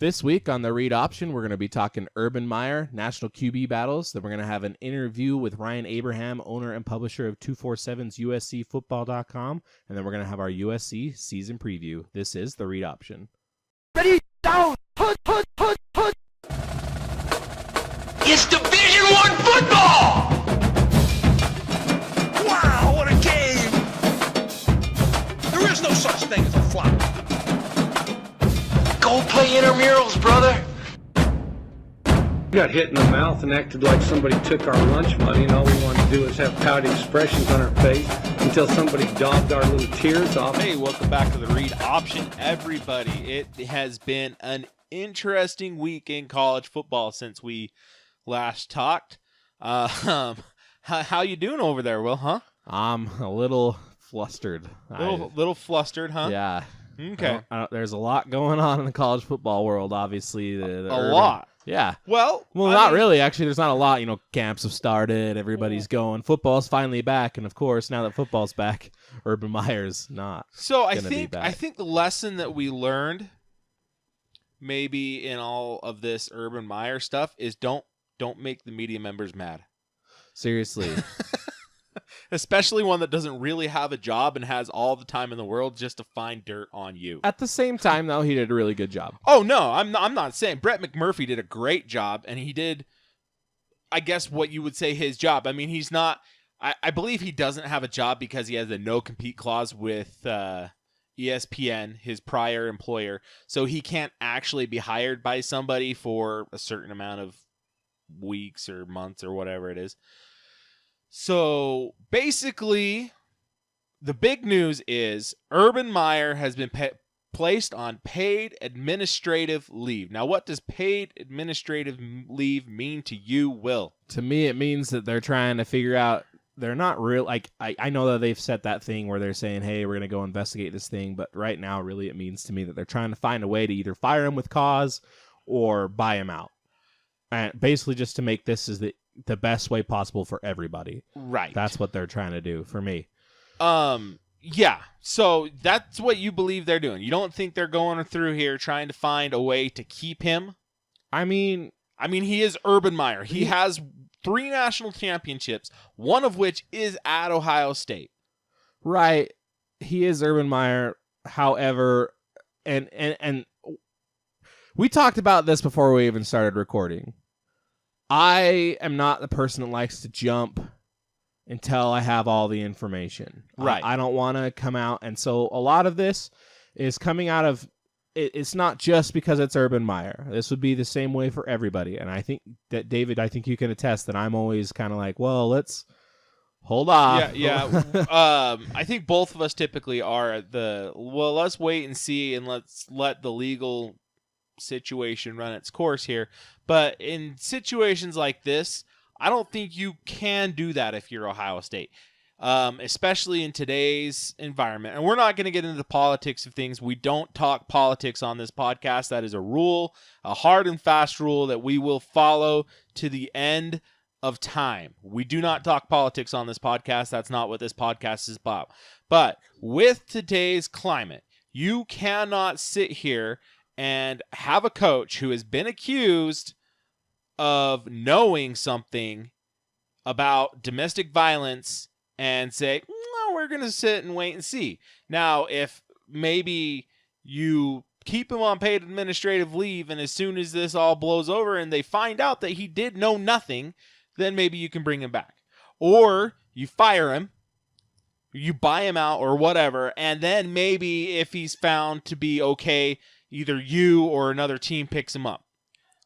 This week on the Read Option, we're going to be talking Urban Meyer, National QB battles. Then we're going to have an interview with Ryan Abraham, owner and publisher of 247's USCFootball.com. And then we're going to have our USC season preview. This is the Read Option. Ready, down, put. It's Division I football! Wow, what a game! There is no such thing as a flop. Go play intramurals, brother. Got hit in the mouth and acted like somebody took our lunch money, and all we wanted to do was have pouty expressions on our face until somebody daubed our little tears off. Hey, welcome back to the Read Option, everybody. It has been an interesting week in college football since we last talked. How you doing over there, Will, huh? I'm a little flustered. Little flustered, huh? Yeah. Okay. There's a lot going on in the college football world, obviously. The lot. Yeah. Well, not really. Actually, there's not a lot. Camps have started. Everybody's going. Football's finally back. And, of course, now that football's back, Urban Meyer's not. So I be back. I think the lesson that we learned maybe in all of this Urban Meyer stuff is don't make the media members mad. Seriously. Especially one that doesn't really have a job and has all the time in the world just to find dirt on you. At the same time, though, he did a really good job. Oh, no, I'm not saying. Brett McMurphy did a great job, and he did, I guess, what you would say his job. I mean, he's not, I believe he doesn't have a job because he has a no-compete clause with ESPN, his prior employer, so he can't actually be hired by somebody for a certain amount of weeks or months or whatever it is. So basically, the big news is Urban Meyer has been placed on paid administrative leave. Now, what does paid administrative leave mean to you, Will? To me, it means that they're trying to figure out, they're not real. I know that they've set that thing where they're saying, hey, we're going to go investigate this thing. But right now, really, it means to me that they're trying to find a way to either fire him with cause or buy him out. And basically just to make this the best way possible for everybody. Right. That's what they're trying to do for me. Yeah. So that's what you believe they're doing. You don't think they're going through here trying to find a way to keep him? I mean, he is Urban Meyer. He has 3 national championships, one of which is at Ohio State. Right. He is Urban Meyer. However, and we talked about this before we even started recording. I am not the person that likes to jump until I have all the information. Right. I don't want to come out. And so a lot of this is coming out of, it's not just because it's Urban Meyer. This would be the same way for everybody. And I think that, David, I think you can attest that I'm always kind of like, well, let's hold off. Yeah. I think both of us typically are let's wait and see and let's let the legal situation run its course here. But in situations like this, I don't think you can do that if you're Ohio State, especially in today's environment. And we're not going to get into the politics of things. We don't talk politics on this podcast. That is a rule, a hard and fast rule that we will follow to the end of time. We do not talk politics on this podcast. That's not what this podcast is about. But with today's climate, you cannot sit here and have a coach who has been accused of knowing something about domestic violence and say, no, we're going to sit and wait and see. Now, if maybe you keep him on paid administrative leave and as soon as this all blows over and they find out that he did know nothing, then maybe you can bring him back. Or you fire him, you buy him out or whatever, and then maybe if he's found to be okay, either you or another team picks him up.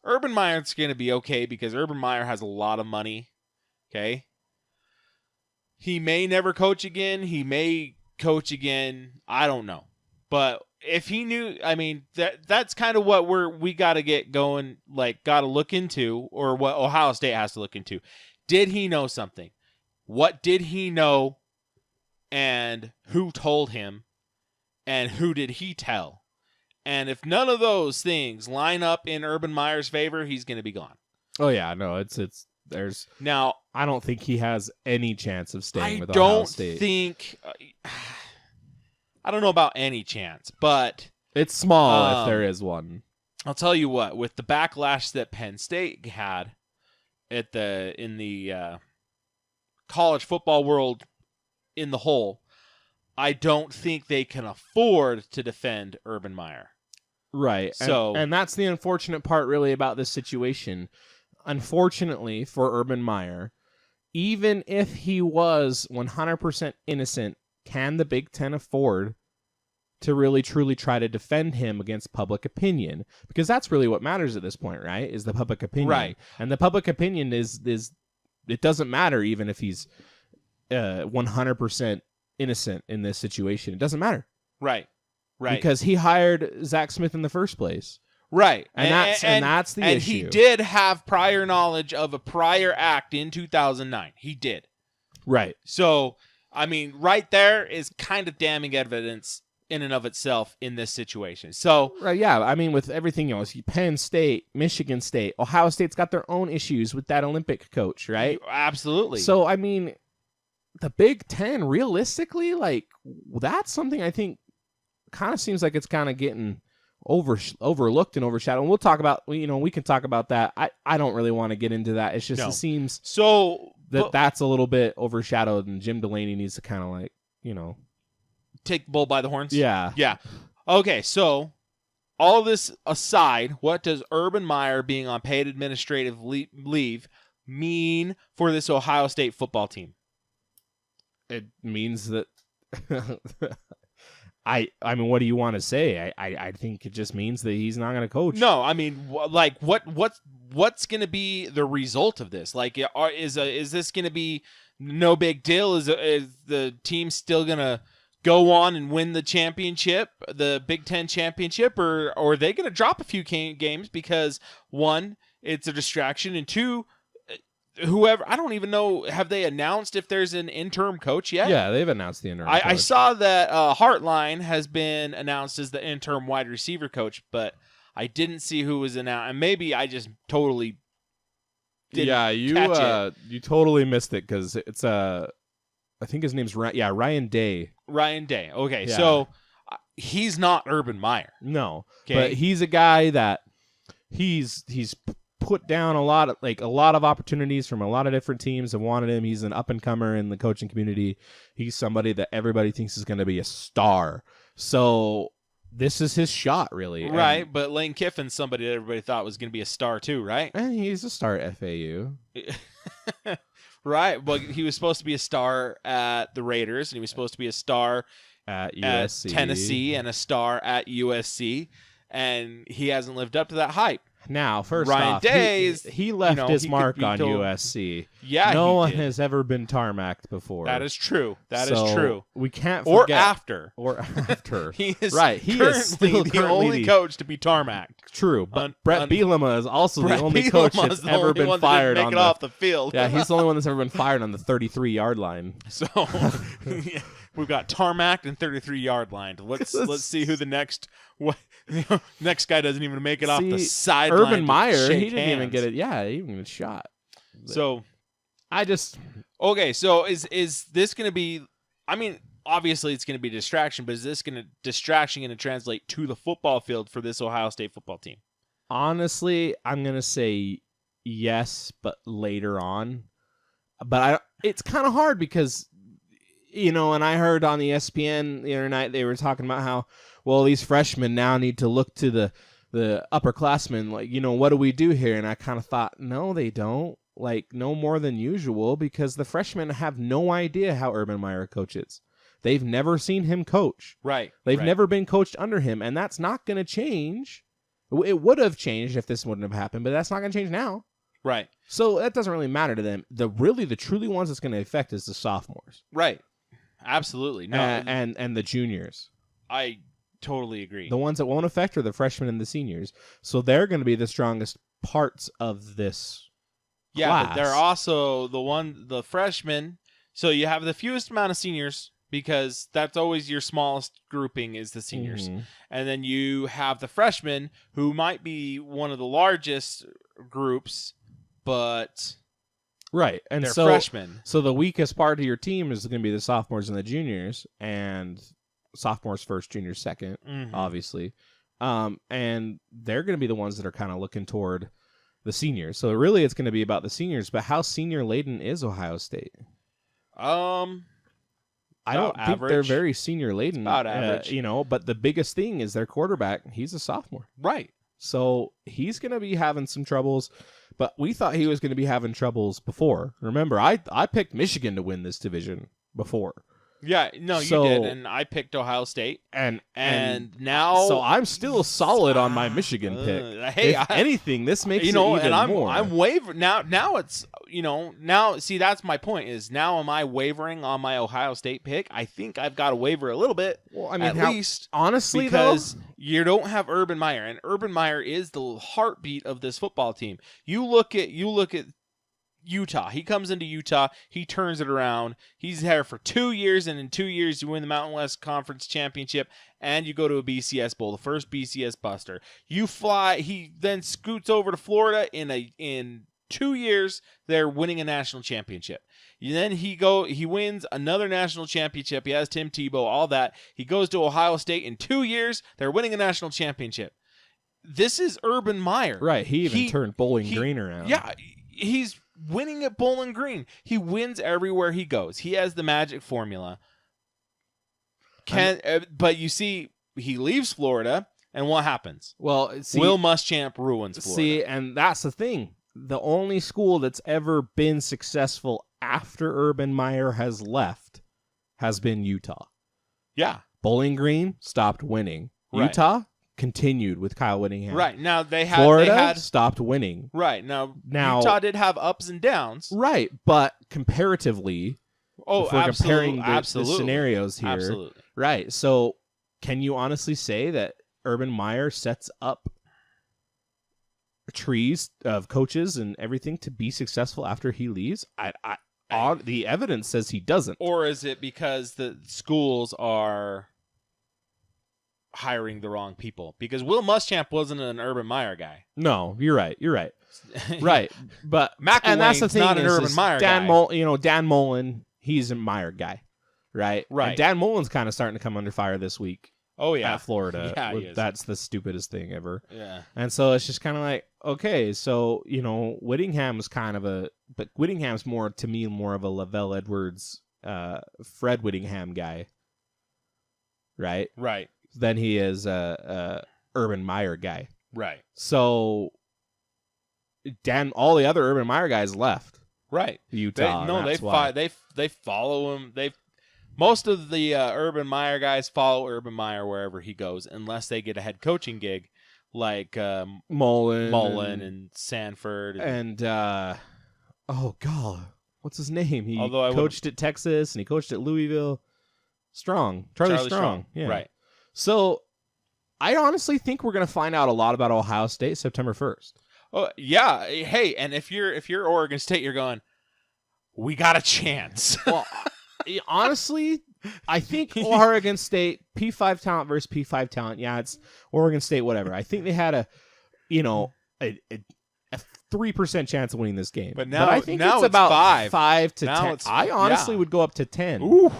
Urban Meyer's going to be okay because Urban Meyer has a lot of money, okay? He may never coach again. He may coach again. I don't know. But if he knew, that's kind of what we got to get going, got to look into, or what Ohio State has to look into. Did he know something? What did he know? And who told him? And who did he tell? And if none of those things line up in Urban Meyer's favor, he's going to be gone. Oh yeah, no, there's now. I don't think he has any chance of staying with Ohio State. I don't know about any chance, but it's small if there is one. I'll tell you what, with the backlash that Penn State had in the college football world in the whole, I don't think they can afford to defend Urban Meyer. Right. So, and that's the unfortunate part really about this situation. Unfortunately for Urban Meyer, even if he was 100% innocent, can the Big Ten afford to really truly try to defend him against public opinion? Because that's really what matters at this point, right? Is the public opinion. Right. And the public opinion is it doesn't matter even if he's 100% innocent in this situation. It doesn't matter. Right. Because he hired Zach Smith in the first place. Right. And that's the and issue. He did have prior knowledge of a prior act in 2009. He did. Right. So, I mean, right there is kind of damning evidence in and of itself in this situation. So, right, yeah, I mean, with everything else, Penn State, Michigan State, Ohio State's got their own issues with that Olympic coach, right? Absolutely. So, I mean, the Big Ten, realistically, like, that's something I think kind of seems like it's kind of getting overlooked and overshadowed. And we'll talk about, we can talk about that. I don't really want to get into that. It's just, It seems that's a little bit overshadowed, and Jim Delaney needs to kind of like, take the bull by the horns? Yeah. Yeah. Okay, so all of this aside, what does Urban Meyer being on paid administrative leave mean for this Ohio State football team? It means that I mean, what do you want to say? I think it just means that he's not going to coach. No, I mean, like what's going to be the result of this? Like, is this going to be no big deal? Is the team still going to go on and win the championship, the Big Ten championship, or are they going to drop a few games because, one, it's a distraction, and two, whoever, I don't even know, have they announced if there's an interim coach yet? Yeah, they've announced the interim coach. I saw that Hartline has been announced as the interim wide receiver coach, but I didn't see who was announced, and maybe I just totally didn't catch it. You totally missed it because it's I think his name's Ryan Day. Ryan Day. Okay, Yeah. so he's not Urban Meyer. No, Okay. but he's a guy that he's put down a lot of opportunities from a lot of different teams have wanted him. He's an up and comer in the coaching community. He's somebody that everybody thinks is going to be a star. So this is his shot, really. Right, but Lane Kiffin's somebody that everybody thought was going to be a star too, right? And he's a star at FAU. Right. Well, he was supposed to be a star at the Raiders, and he was supposed to be a star At USC. at Tennessee and a star at USC, and he hasn't lived up to that hype. Now, first Ryan off, Day is, he left his he could mark be on told- USC. Yeah, no he one did. has ever been tarmacked before. That is true. That So, is true. We can't Or forget. after. Or after. He is right. He currently is still the only coach to be tarmacked. True, but Brett Bielema is also Brett the only Bielema's coach that's the ever only been one that fired didn't on make it off the field. Yeah, he's the only one that's ever been fired on the 33-yard line. So yeah, we've got tarmacked and 33-yard line. Let's see who the next next guy doesn't even make it off the sideline. Urban Meyer, shake he didn't even hands. get it. Yeah, he didn't even get shot. So I just okay. So is this going to be? I mean, obviously it's going to be a distraction, but is this distraction going to translate to the football field for this Ohio State football team? honestly, I'm gonna say yes, but later on. But it's kind of hard because, and I heard on the ESPN the other night they were talking about how, well, these freshmen now need to look to the upperclassmen, like, what do we do here? And I kind of thought, no, they don't. Like, no more than usual, because the freshmen have no idea how Urban Meyer coaches. They've never seen him coach. Right. They've never been coached under him, and that's not going to change. It would have changed if this wouldn't have happened, but that's not going to change now. Right. So that doesn't really matter to them. The truly ones that's going to affect is the sophomores. Right. Absolutely. No. And the juniors. I totally agree. The ones that won't affect are the freshmen and the seniors. So they're going to be the strongest parts of this class. But they're also the freshmen. So you have the fewest amount of seniors because that's always your smallest grouping is the seniors. Mhm. And then you have the freshmen who might be one of the largest groups, but right. And they're so freshmen. So the weakest part of your team is going to be the sophomores and the juniors, and sophomores first, juniors second, Mhm. obviously. And they're going to be the ones that are kind of looking toward the seniors. So really, it's going to be about the seniors. But how senior laden is Ohio State? I don't think they're very senior laden. About average. But the biggest thing is their quarterback. He's a sophomore. Right. So he's going to be having some troubles, but we thought he was going to be having troubles before. Remember, I picked Michigan to win this division before. Yeah, no, you did, and I picked Ohio State, and now, so I'm still solid on my Michigan pick. Hey, if anything, this makes it even more. I'm wavering now. Now it's now. See, that's my point. Is now am I wavering on my Ohio State pick? I think I've got to waver a little bit. Well, I mean, at least honestly, because you don't have Urban Meyer, and Urban Meyer is the heartbeat of this football team. You look at Utah. He comes into Utah. He turns it around. He's there for 2 years, and in 2 years, you win the Mountain West Conference Championship, and you go to a BCS Bowl, the first BCS buster. You fly. He then scoots over to Florida. In 2 years, they're winning a national championship. Then he wins another national championship. He has Tim Tebow, all that. He goes to Ohio State. In 2 years, they're winning a national championship. This is Urban Meyer. Right. He even turned Bowling Green around. Yeah. He's winning at Bowling Green. He wins everywhere he goes. He has the magic formula. But you see, he leaves Florida, and what happens? Well, Will Muschamp ruins Florida. See, and that's the thing. The only school that's ever been successful after Urban Meyer has left has been Utah. Yeah. Bowling Green stopped winning. Right. Utah continued with Kyle Whittingham. Right. Now Florida stopped winning. Right. Now Utah did have ups and downs. Right, but comparatively, if we're comparing the scenarios here. Absolutely. Right. So can you honestly say that Urban Meyer sets up trees of coaches and everything to be successful after he leaves? The evidence says he doesn't. Or is it because the schools are hiring the wrong people? Because Will Muschamp wasn't an Urban Meyer guy. No, you're right. Right. But and that's the thing, not an Urban Meyer guy. Dan Mullen, he's a Meyer guy. Right. And Dan Mullen's kind of starting to come under fire this week. Oh yeah. At Florida. Yeah, he is. That's the stupidest thing ever. Yeah. And so it's just kind of like, okay, so, Whittingham's but Whittingham's more of a Lavelle Edwards, Fred Whittingham guy. Right? Right. Than he is a Urban Meyer guy. Right. So all the other Urban Meyer guys left. Right. Utah. They follow him. Most of the Urban Meyer guys follow Urban Meyer wherever he goes, unless they get a head coaching gig like Mullen and Sanford and oh god, what's his name? He Although coached at Texas and he coached at Louisville. Charlie Strong. Yeah. Right. So I honestly think we're going to find out a lot about Ohio State September 1st. Oh yeah. Hey, and if you're Oregon State, you're going, we got a chance. Well, honestly, I think Oregon State P5 talent versus P5 talent. Yeah, it's Oregon State, whatever. I think they had a 3% chance of winning this game. But now I think now it's about 5 to now 10. I honestly would go up to 10. Ooh.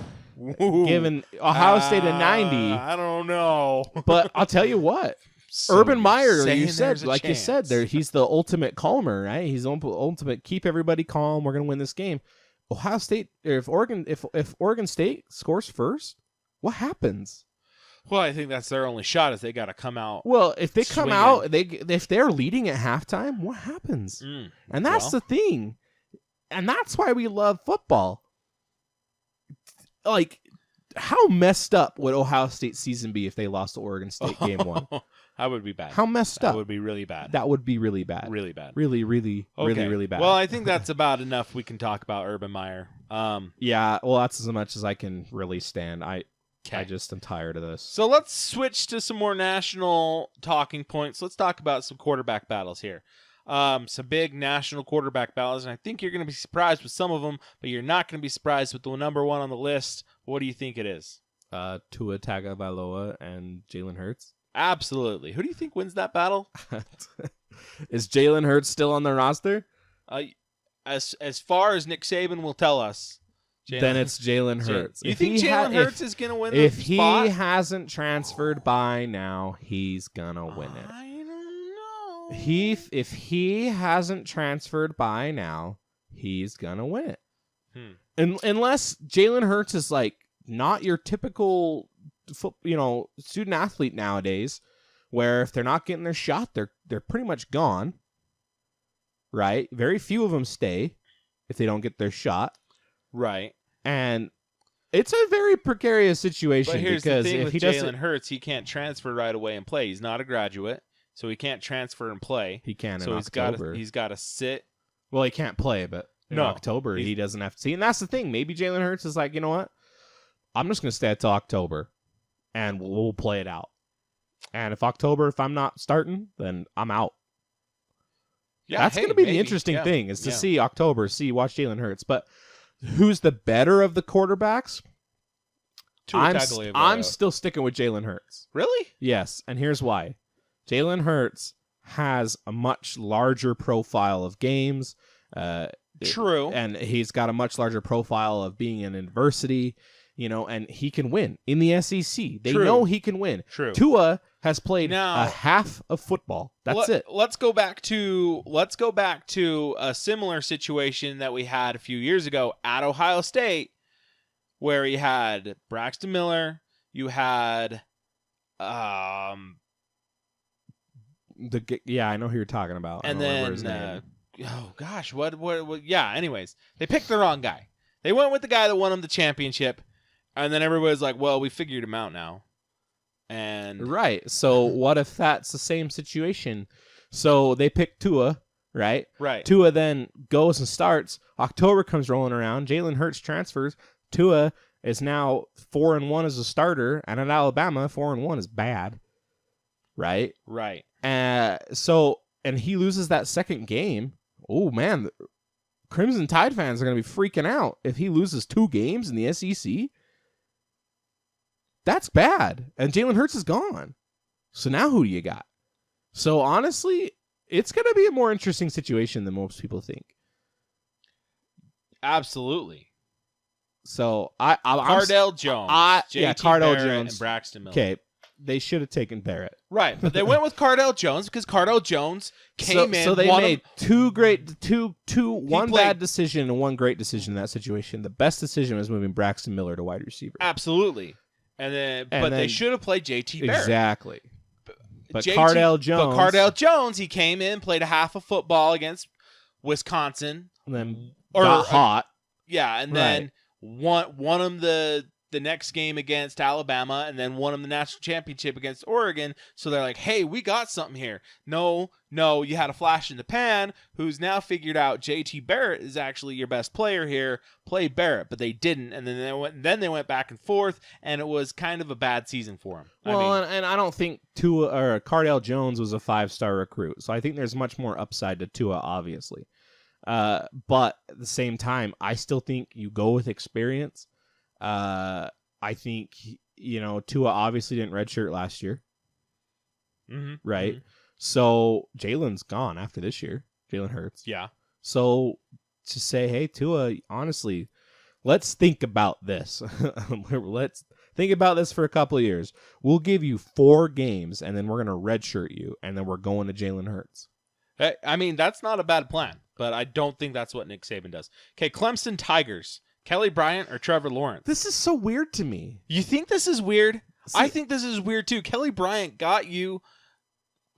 Given Ohio State a 90. I don't know. But I'll tell you what. So Urban Meyer, you said, chance. he's the ultimate calmer, right? He's the ultimate keep everybody calm. We're going to win this game. Ohio State, if Oregon State scores first, what happens? Well, I think that's their only shot. Is they got to come out. Well, if they come swinging. out, if they're leading at halftime, what happens? And that's the thing, and that's why we love football. Like, how messed up would Ohio State season be if they lost to Oregon State game 1? That would be bad. How messed up? That would be really bad. That would be really bad. Really bad. Really, really, Okay. really bad. Well, I think that's about enough we can talk about Urban Meyer. Yeah, well, that's as much as I can really stand. I just am tired of this. So let's switch to some more national talking points. Let's talk about some quarterback battles here. Some big national quarterback battles, and I think you're going to be surprised with some of them, but you're not going to be surprised with the number one on the list. What do you think it is? Tua Tagovailoa and Jalen Hurts. Absolutely. Who do you think wins that battle? Is Jalen Hurts still on the roster? As far as Nick Saban will tell us, then it's Jalen Hurts. You think Jalen Hurts is going to win the If spot? he hasn't transferred by now, he's going to win it. I don't know. If he hasn't transferred by now, he's going to win it. Unless Jalen Hurts is like not your typical student athlete nowadays, where if they're not getting their shot, they're pretty much gone. Right? Very few of them stay if they don't get their shot. Right. And it's a very precarious situation. But here's because the thing if with he doesn't, Jalen Hurts, he can't transfer right away and play. He's not a graduate, so he can't transfer and play. he can So in October. he's got to sit. Well, he can't play, but in No. October he doesn't have to see. And that's the thing. Maybe Jalen Hurts is like, you know what? I'm just going to stay until October, and we'll play it out. And if I'm not starting, then I'm out. Yeah, That's going to be the interesting thing is to see October, watch Jalen Hurts. But who's the better of the quarterbacks? I'm still sticking with Jalen Hurts. Really? Yes, and here's why. Jalen Hurts has a much larger profile of games. True. And he's got a much larger profile of being in adversity, and he can win in the SEC. They know he can win. True. Tua has played Now, a half of football. That's it. Let's go back to a similar situation that we had a few years ago at Ohio State, where he had Braxton Miller. You had, I know who you're talking about. and I don't remember then, his name. oh gosh, what? Yeah. Anyways, they picked the wrong guy. They went with the guy that won them the championship, and then everybody's like, "Well, we figured him out now." And Right. So what if that's the same situation? So they pick Tua, right? right, Tua then goes and starts. October comes rolling around. Jalen Hurts transfers. Tua is now 4-1 as a starter, and at Alabama, 4-1 is bad, right? right. And he loses that second game. Oh man, the Crimson Tide fans are going to be freaking out if he loses 2 games in the SEC. That's bad. And Jalen Hurts is gone. So now who do you got? So honestly, it's going to be a more interesting situation than most people think. Absolutely. So Cardell Jones, JT Cardell Barrett, Jones and Braxton Miller. Okay, they should have taken Barrett. Right, but they went with Cardell Jones because Cardell Jones came in. So they won made one played- bad decision and one great decision in that situation. The best decision was moving Braxton Miller to wide receiver. Absolutely. But they should have played JT Barrett. Exactly. But Cardell Jones, he came in, played a half of football against Wisconsin, and then got hot. Yeah, and then won him the next game against Alabama, and then won him the national championship against Oregon. So they're like, hey, we got something here. No, you had a flash in the pan who's now figured out JT Barrett is actually your best player here. Play Barrett, but they didn't, and then they went back and forth, and it was kind of a bad season for him. And I don't think Cardell Jones was a 5-star recruit, so I think there's much more upside to Tua, obviously. But at the same time, I still think you go with experience. I think, Tua obviously didn't redshirt last year. Mm-hmm. Right? Mm-hmm. So Jalen's gone after this year. Jalen Hurts. Yeah. So to say, hey, Tua, honestly, let's think about this. Let's think about this for a couple of years. We'll give you 4 games, and then we're going to redshirt you, and then we're going to Jalen Hurts. I mean, that's not a bad plan, but I don't think that's what Nick Saban does. Okay, Clemson Tigers. Kelly Bryant or Trevor Lawrence? This is so weird to me. You think this is weird? See, I think this is weird too. Kelly Bryant got you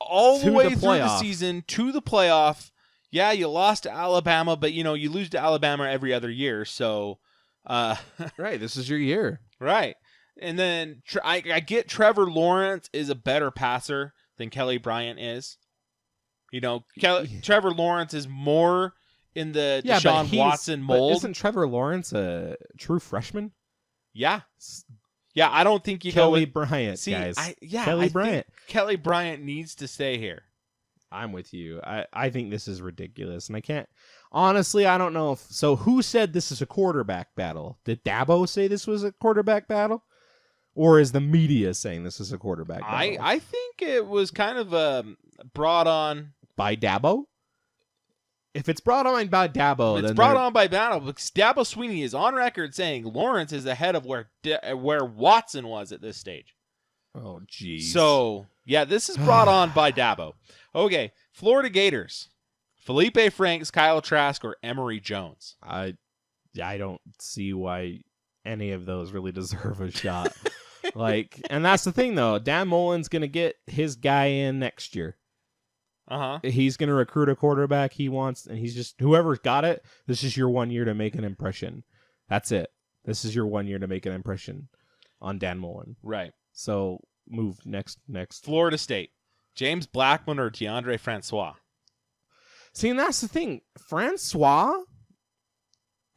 all the way through the season to the playoff. Yeah, you lost to Alabama, but you lose to Alabama every other year. So, right, this is your year, right? And then I get Trevor Lawrence is a better passer than Kelly Bryant is. Trevor Lawrence is more in the Deshaun Watson mold. Isn't Trevor Lawrence a true freshman? Yeah. Yeah, I don't think you Kelly go with Bryant, guys. Kelly Bryant. Kelly Bryant needs to stay here. I'm with you. I think this is ridiculous, and I can't. Honestly, I don't know if so. Who said this is a quarterback battle? Did Dabo say this was a quarterback battle, or is the media saying this is a quarterback battle? I think it was kind of brought on by Dabo. If it's brought on by Dabo, It's then brought on by Dabo because Dabo Sweeney is on record saying Lawrence is ahead of where Watson was at this stage. Oh, geez. So, yeah, this is brought on by Dabo. Okay, Florida Gators. Felipe Franks, Kyle Trask, or Emory Jones? I don't see why any of those really deserve a shot. And that's the thing, though. Dan Mullen's going to get his guy in next year. Uh-huh. He's going to recruit a quarterback he wants, and he's just, whoever's got it, this is your 1 year to make an impression. That's it. This is your 1 year to make an impression on Dan Mullen. Right. So, move next. Florida State. James Blackman or DeAndre Francois? See, and that's the thing. Francois,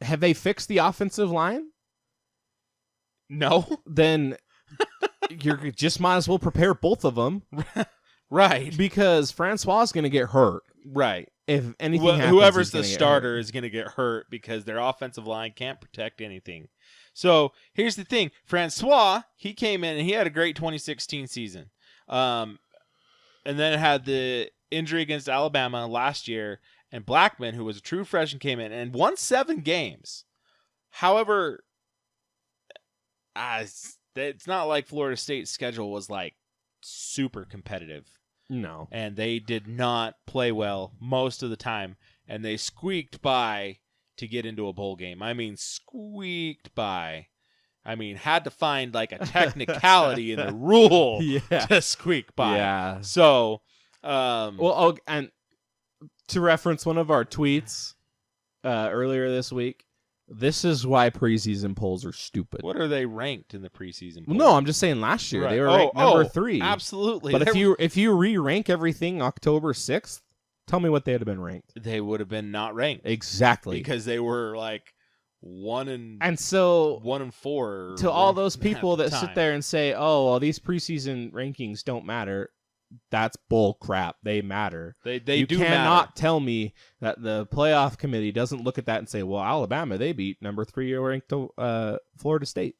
have they fixed the offensive line? No. Then you just might as well prepare both of them. Right. Because Francois is going to get hurt. Right. If anything happens, whoever's he's the gonna starter is going to get hurt because their offensive line can't protect anything. So here's the thing. Francois, he came in and he had a great 2016 season. And then had the injury against Alabama last year. And Blackman, who was a true freshman, came in and won 7 games. However, it's not like Florida State's schedule was like super competitive. No. And they did not play well most of the time. And they squeaked by to get into a bowl game. I mean, squeaked by. I mean, had to find like a technicality in the rule to squeak by. Yeah. So, and to reference one of our tweets earlier this week, this is why preseason polls are stupid. what are they ranked in the preseason poll? No, I'm just saying last year Right. they were ranked number 3. Absolutely. But if you re-rank everything October 6th, tell me what they would have been ranked. they would have been not ranked. Exactly. Because they were like 1 and so 1 and 4. to all those people at the that time. sit there and say, "Oh, well, these preseason rankings don't matter," that's bull crap. They matter. They you do cannot matter. tell me that the playoff committee doesn't look at that and say, "Well, Alabama, they beat number 3 ranked Florida State."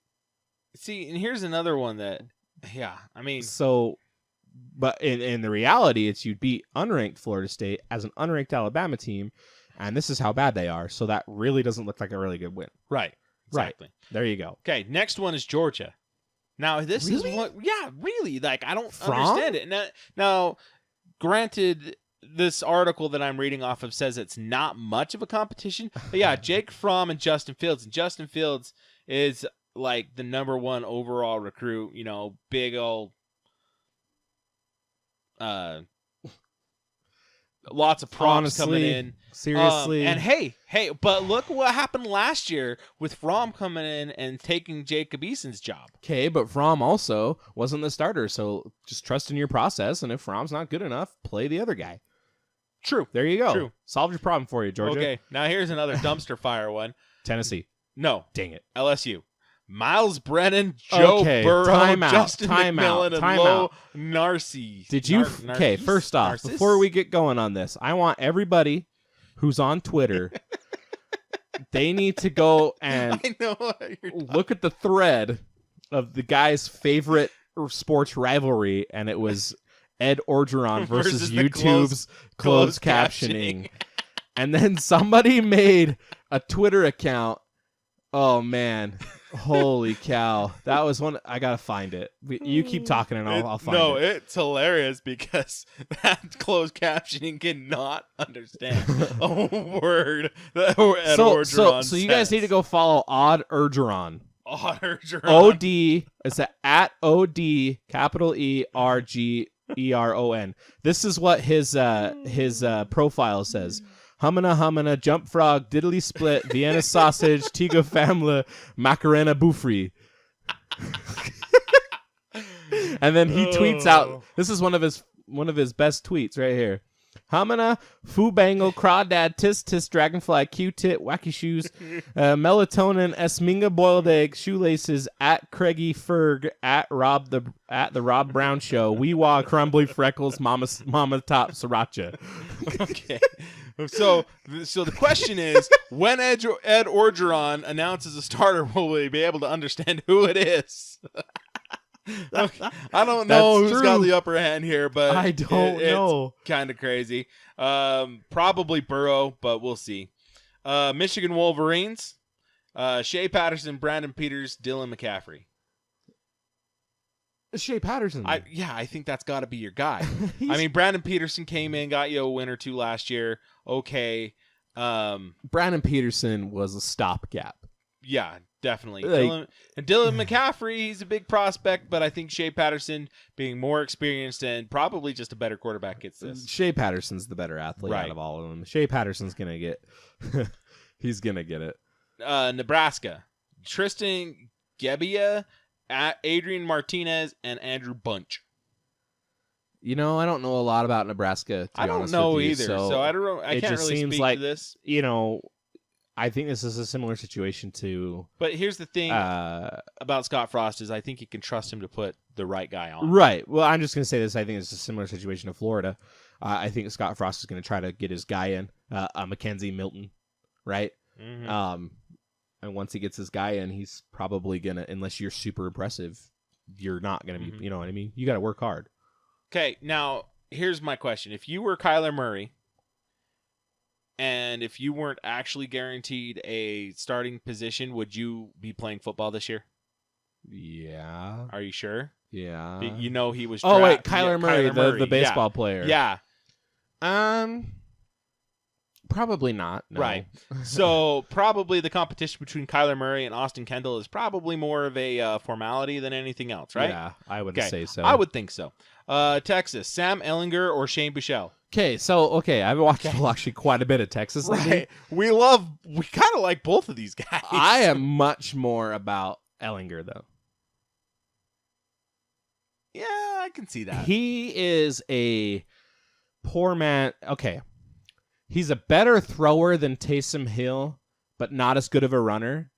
See, and here's another one that, yeah, I mean, So, but in the reality, it's you beat unranked Florida State as an unranked Alabama team, and this is how bad they are. So that really doesn't look like a really good win. right, exactly. There you go. Okay, next one is Georgia. Now this Really? is what, yeah, really. Like I don't From? understand it. Now, granted, this article that I'm reading off of says it's not much of a competition, but yeah, Jake Fromm and Justin Fields. And Justin Fields is like the number 1 overall recruit. You know, big old. Lots of props coming in. Seriously. And hey, but look what happened last year with Fromm coming in and taking Jacob Eason's job. Okay, but Fromm also wasn't the starter, so just trust in your process, and if Fromm's not good enough, play the other guy. True. There you go. True. Solved your problem for you, Georgia. Okay, now here's another dumpster fire one. Tennessee. No, Dang it. LSU. Miles Brennan, Joe Okay, Burrow, time out, Justin time McMillan, out, and time Lo out. Narcisse. Did you? Okay, Narcisse? first off, Narcisse? before we get going on this, I want everybody who's on Twitter, they need to go and I know what you're look at the thread of the guy's favorite sports rivalry, and it was Ed Orgeron versus Versus the YouTube's closed closed captioning. And then somebody made a Twitter account. Oh, man. Holy cow. That was one. I got to find it. You keep talking and I'll find it. No, it's hilarious because that closed captioning cannot understand a word that Ed Orgeron So you guys need to go follow Odd Orgeron. Odd Orgeron. OD. It's at OD, capital ERGERON. This is what his profile says. Humana, humana, jump frog, diddly split, Vienna sausage, Tigo family, Macarena boufrey. And then he tweets out, this is one of his best tweets right here. Humana, foo bangle, crawdad, tis, dragonfly, Q-tit, wacky shoes, melatonin, esminga, boiled egg, shoelaces, at Craigie Ferg, at the Rob Brown Show, wee-wah, crumbly freckles, mama top, sriracha. Okay. So the question is, when Ed Orgeron announces a starter, will we be able to understand who it is? I don't know That's who's got true. the upper hand here, but I don't know. It's kind of crazy. Probably Burrow, but we'll see. Michigan Wolverines. Shea Patterson, Brandon Peters, Dylan McCaffrey. Shea Patterson. I think that's got to be your guy. I mean, Brandon Peterson came in, got you a win or two last year. Okay. Brandon Peterson was a stopgap. Yeah, definitely. Like- Dylan McCaffrey, he's a big prospect, but I think Shea Patterson, being more experienced and probably just a better quarterback, gets this. Shea Patterson's the better athlete Right. out of all of them. Shea Patterson's gonna get. He's gonna get it. Nebraska. Tristan Gebbia, Adrian Martinez, and Andrew Bunch. You know, I don't know a lot about Nebraska. To I be don't honest know with you, either, so I don't know. I it can't just really seems speak like to this. you know. I think this is a similar situation to But here's the thing about Scott Frost is I think you can trust him to put the right guy on. right. Well, I'm just gonna say this. I think it's a similar situation to Florida. I think Scott Frost is gonna try to get his guy in, Mackenzie Milton, right? Mhm. And once he gets his guy in, he's probably gonna, unless you're super impressive, you're not gonna be. Mhm. You know what I mean? You got to work hard. Okay, now here's my question: if you were Kyler Murray, and if you weren't actually guaranteed a starting position, would you be playing football this year? Yeah. Are you sure? Yeah. You know he was. Oh wait, Kyler Kyler Murray, the yeah. baseball player. Yeah, Probably not. No. right. So probably the competition between Kyler Murray and Austin Kendall is probably more of a formality than anything else, right? Yeah, I would Okay, say so. I would think so. Texas, Sam Ehlinger or Shane Buechele? Okay, I've watched actually quite a bit of Texas lately. Right. We kind of like both of these guys. I am much more about Ellinger though. Yeah, I can see that. He is a poor man. Okay. He's a better thrower than Taysom Hill, but not as good of a runner.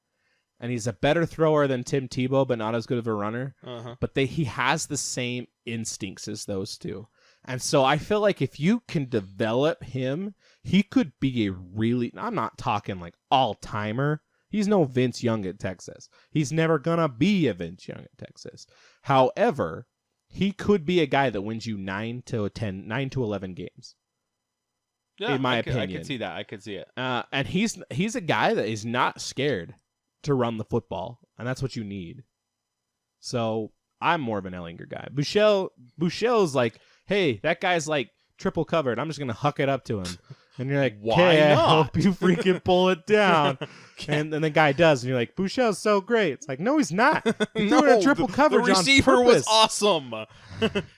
And he's a better thrower than Tim Tebow, but not as good of a runner. Uh-huh. But he has the same instincts as those two. And so I feel like if you can develop him, he could be a really, I'm not talking like all-timer. He's no Vince Young at Texas. He's never going to be a Vince Young at Texas. However, he could be a guy that wins you 9 to 11 games. Yeah, in my I opinion. could see that. I could see it. And he's a guy that is not scared to run the football, and that's what you need. So I'm more of an Ellinger guy. Buechele's like, hey, that guy's like triple covered. I'm just gonna huck it up to him, and you're like, Why "Okay, I not?" hope you freaking pull it down. And the guy does, and you're like, Buechele's so great. It's like, no, he's not. He's doing a triple coverage. The receiver on was purpose. awesome.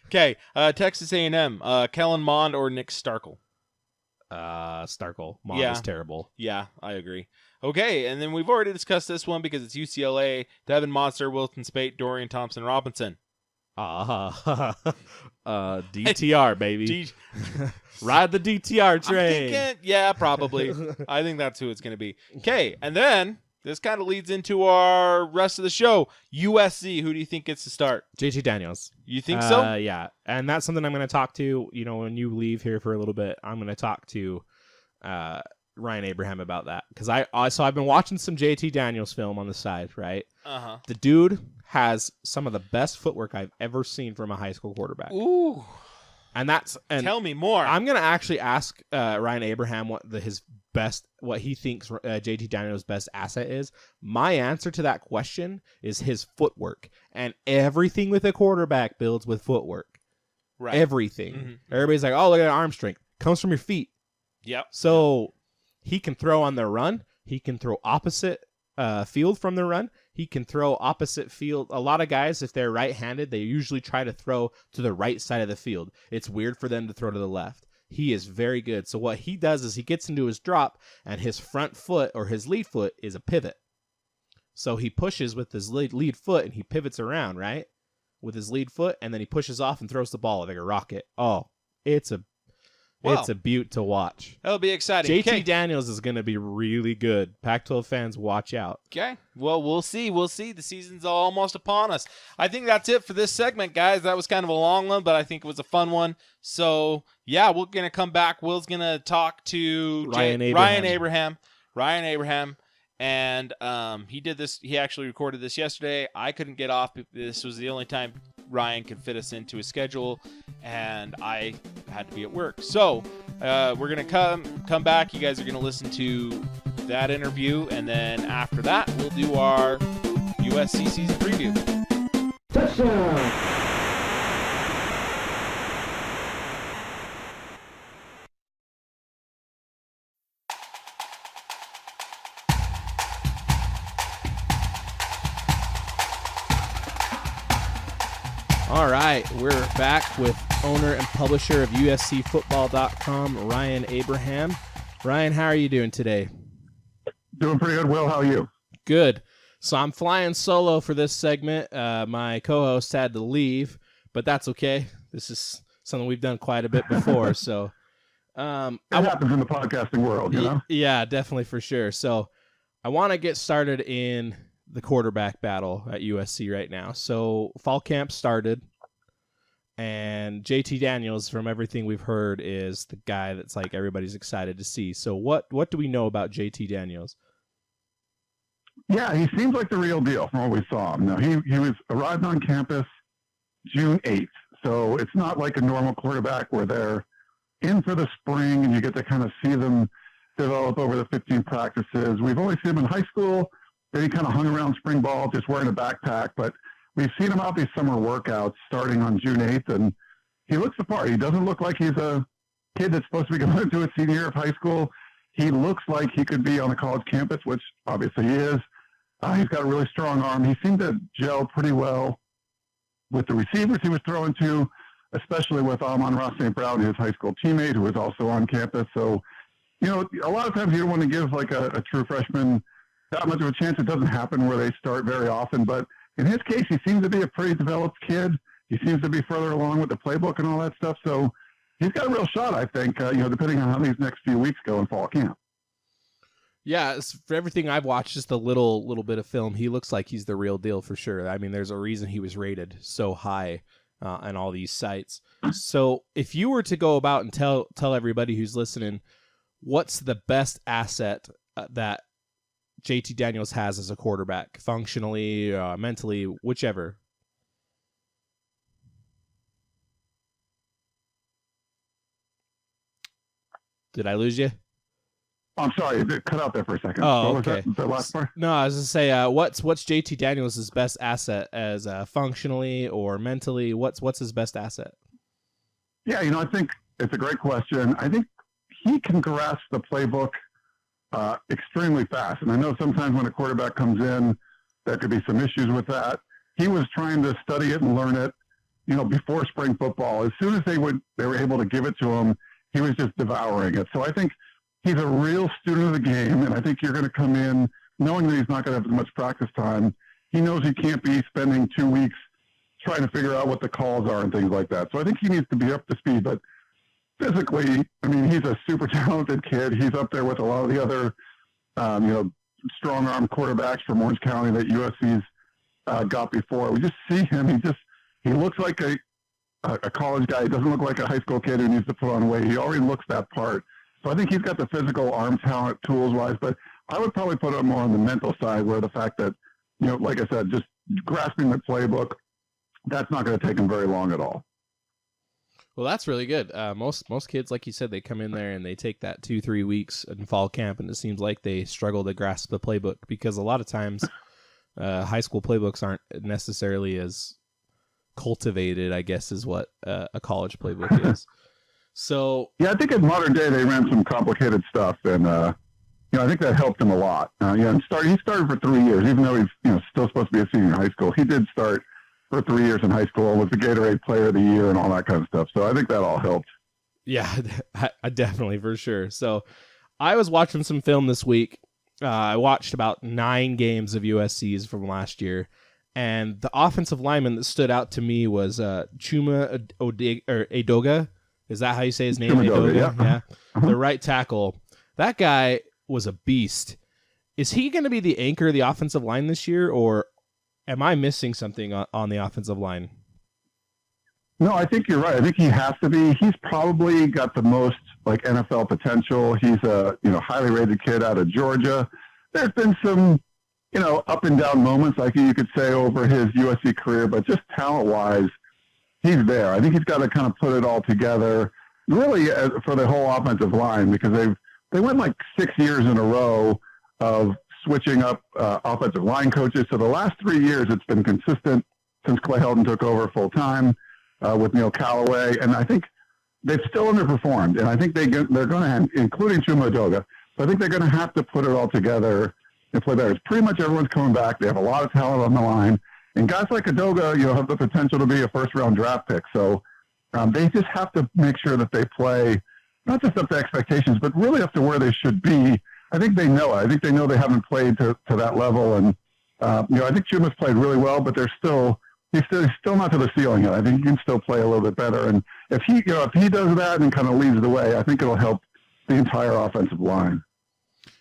Okay, Texas A&M, Kellen Mond or Nick Starkel? Starkel. Mom Yeah. is terrible. Yeah, I agree. Okay, and then we've already discussed this one because it's UCLA, Devin Monster, Wilton Spate, Dorian Thompson-Robinson. DTR, baby. Ride the DTR I'm train. thinking, yeah, probably. I think that's who it's going to be. Okay, and then this kind of leads into our rest of the show. USC, who do you think gets to start? JT Daniels. You think so? Yeah, and that's something I'm going to talk to. You know, when you leave here for a little bit, I'm going to talk to Ryan Abraham about that because I've been watching some JT Daniels film on the side, right? Uh-huh. The dude has some of the best footwork I've ever seen from a high school quarterback, Ooh. and Tell me more. I'm going to actually ask Ryan Abraham what he thinks JT Daniels' best asset is. My answer to that question is his footwork, and everything with a quarterback builds with footwork. Right. Everything. Mhm. Everybody's like, oh, look at arm strength. Comes from your feet. Yep. So he can throw on the run. He can throw opposite field from the run. He can throw opposite field. A lot of guys, if they're right-handed, they usually try to throw to the right side of the field. It's weird for them to throw to the left. He is very good. So what he does is he gets into his drop, and his front foot or his lead foot is a pivot. So he pushes with his lead foot, and he pivots around, right? With his lead foot, and then he pushes off and throws the ball like a rocket. Oh, it's a beaut to watch. That'll be exciting. JT Daniels is going to be really good. Pac-12 fans, watch out. Okay. Well, we'll see. We'll see. The season's almost upon us. I think that's it for this segment, guys. That was kind of a long one, but I think it was a fun one. So, yeah, we're going to come back. Will's going to talk to Ryan Abraham. And he did this. He actually recorded this yesterday. I couldn't get off. This was the only time Ryan could fit us into his schedule, and I had to be at work. So we're gonna come back. You guys are gonna listen to that interview, and then after that, we'll do our USC season preview. Touchdown! All right, we're back with owner and publisher of USCFootball.com, Ryan Abraham. Ryan, how are you doing today? Doing pretty good, Will. How are you? Good. So I'm flying solo for this segment. My co-host had to leave, but that's okay. This is something we've done quite a bit before. So it happens in the podcasting world, you know? Yeah, definitely, for sure. So I want to get started in the quarterback battle at USC right now. So fall camp started, and JT Daniels, from everything we've heard, is the guy that's like everybody's excited to see. So what do we know about JT Daniels? Yeah, he seems like the real deal from what we saw him. Now, he was arrived on campus June 8th, so it's not like a normal quarterback where they're in for the spring and you get to kind of see them develop over the 15 practices. We've only seen him in high school. Then he kind of hung around spring ball just wearing a backpack, but we've seen him out these summer workouts starting on June 8th, and he looks the part. He doesn't look like he's a kid that's supposed to be going into a senior year of high school. He looks like he could be on a college campus, which obviously he is. He's got a really strong arm. He seemed to gel pretty well with the receivers he was throwing to, especially with Amon-Ra St. Brown, his high school teammate, who was also on campus. So, you know, a lot of times you don't want to give like a true freshman that much of a chance. It doesn't happen where they start very often. But in his case, he seems to be a pretty developed kid. He seems to be further along with the playbook and all that stuff. So he's got a real shot, I think, depending on how these next few weeks go in fall camp. Yeah, for everything I've watched, just a little bit of film, he looks like he's the real deal for sure. I mean, there's a reason he was rated so high on all these sites. So if you were to go about and tell everybody who's listening, what's the best asset that JT Daniels has as a quarterback, functionally, mentally, whichever? Did I lose you? I'm sorry, it cut out there for a second. Oh, what okay. Was that last part? No, I was going to say, what's JT Daniels' best asset as functionally or mentally? What's his best asset? Yeah, I think it's a great question. I think he can grasp the playbook extremely fast. And I know sometimes when a quarterback comes in, there could be some issues with that. He was trying to study it and learn it, before spring football. As soon as they were able to give it to him, he was just devouring it. So I think he's a real student of the game, and I think you're going to come in knowing that he's not going to have as much practice time. He knows he can't be spending 2 weeks trying to figure out what the calls are and things like that. So I think he needs to be up to speed. But physically, I mean, he's a super talented kid. He's up there with a lot of the other, strong-arm quarterbacks from Orange County that USC's got before. We just see him. He looks like a college guy. He doesn't look like a high school kid who needs to put on weight. He already looks that part. So I think he's got the physical arm talent, tools-wise, but I would probably put him more on the mental side, where the fact that, like I said, just grasping the playbook, that's not going to take him very long at all. Well, that's really good. Most kids, like you said, they come in there and they take that 2-3 weeks in fall camp, and it seems like they struggle to grasp the playbook because a lot of times high school playbooks aren't necessarily as cultivated, I guess, is what a college playbook is. So yeah, I think in modern day they ran some complicated stuff, and I think that helped him a lot. He started for 3 years, even though he's still supposed to be a senior in high school. He did start for 3 years in high school, was the Gatorade Player of the Year and all that kind of stuff. So I think that all helped. Yeah, I definitely, for sure. So I was watching some film this week. I watched about 9 games of USC's from last year, and the offensive lineman that stood out to me was Chuma Edoga. Is that how you say his name? Edoga, yeah. The right tackle. That guy was a beast. Is he going to be the anchor of the offensive line this year, or am I missing something on the offensive line? No, I think you're right. I think he has to be. He's probably got the most NFL potential. He's a highly rated kid out of Georgia. there's been some, up and down moments, like you could say, over his USC career, but just talent-wise, he's there. I think he's got to kind of put it all together, really, for the whole offensive line, because they went like 6 years in a row of switching up offensive line coaches. So the last 3 years, it's been consistent since Clay Helton took over full-time with Neil Callaway, and I think they've still underperformed, and I think they're going to have, including Chuma Edoga, so I think they're going to have to put it all together and play better. It's pretty much everyone's coming back. They have a lot of talent on the line, and guys like Edoga, have the potential to be a first-round draft pick. So they just have to make sure that they play not just up to expectations, but really up to where they should be. I think they know it. I think they know they haven't played to that level, and I think Chuma's played really well, but he's still not to the ceiling yet. I think he can still play a little bit better, and if he does that and kind of leads the way, I think it'll help the entire offensive line.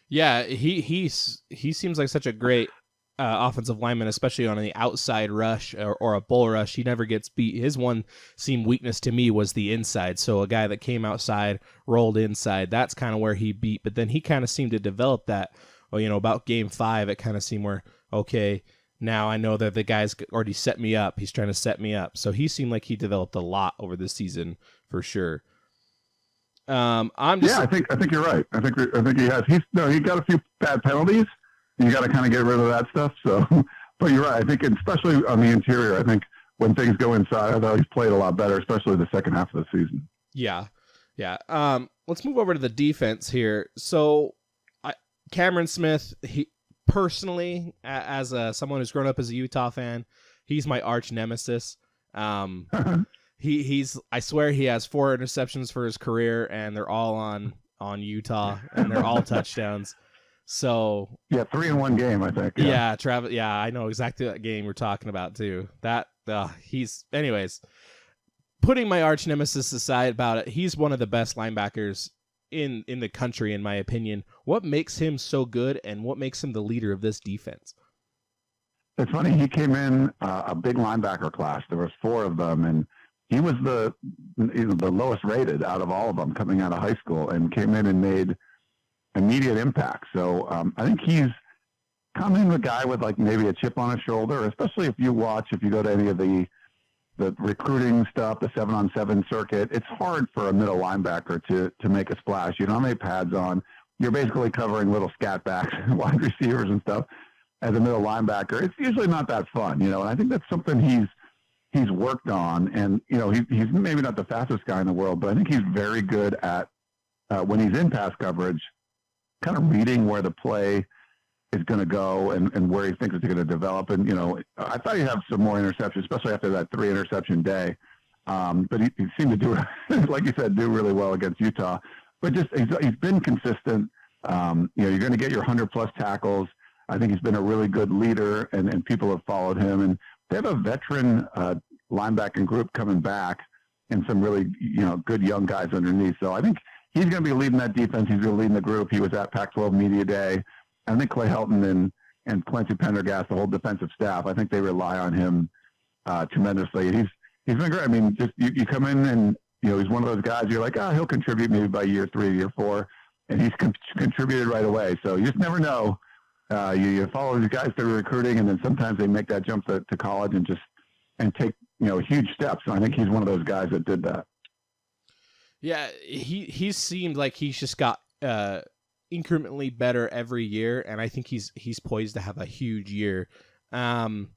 Yeah, he seems like such a great offensive lineman, especially on the outside rush or a bull rush. He never gets beat. His one seemed weakness to me was the inside. So a guy that came outside, rolled inside, that's kind of where he beat. But then he kind of seemed to develop that. About game 5, it kind of seemed where, okay, now I know that the guy's already set me up. He's trying to set me up. So he seemed like he developed a lot over this season for sure. I think you're right. I think he has. He got a few bad penalties. You got to kind of get rid of that stuff. So, but you're right. I think, especially on the interior, I think when things go inside, I thought he's played a lot better, especially the second half of the season. Yeah. Let's move over to the defense here. So, Cameron Smith, he personally, as someone who's grown up as a Utah fan, he's my arch nemesis. He's I swear he has 4 interceptions for his career, and they're all on Utah, and they're all touchdowns. So 3 in one game, I think. Yeah, Travis. Yeah, I know exactly that game we're talking about too. That anyways, putting my arch nemesis aside about it, he's one of the best linebackers in the country, in my opinion. What makes him so good, and what makes him the leader of this defense? It's funny. He came in a big linebacker class. There was 4 of them, and he was the lowest rated out of all of them coming out of high school, and came in and made immediate impact. So I think he's coming a guy with like maybe a chip on his shoulder, especially if you go to any of the recruiting stuff, the 7-on-7 circuit. It's hard for a middle linebacker to make a splash. You don't have any pads on. You're basically covering little scat backs, wide receivers and stuff as a middle linebacker. It's usually not that fun, and I think that's something he's worked on. And, he's maybe not the fastest guy in the world, but I think he's very good at, when he's in pass coverage, kind of reading where the play is going to go and where he thinks it's going to develop. And, I thought he'd have some more interceptions, especially after that 3 interception day. But he seemed to do, like you said, do really well against Utah. But just he's been consistent. You're going to get your 100-plus tackles. I think he's been a really good leader, and people have followed him. And they have a veteran linebacking group coming back and some really, good young guys underneath. So I think he's going to be leading that defense. He's going to lead the group. He was at Pac-12 Media Day. I think Clay Helton and Clancy Pendergast, the whole defensive staff, I think they rely on him tremendously. And he's been great. I mean, just you come in and, he's one of those guys you're like, he'll contribute maybe by year 3, year 4, and he's contributed right away. So you just never know. You follow these guys through recruiting, and then sometimes they make that jump to college and take huge steps. And I think he's one of those guys that did that. Yeah, he seemed like he's just got incrementally better every year, and I think he's poised to have a huge year. And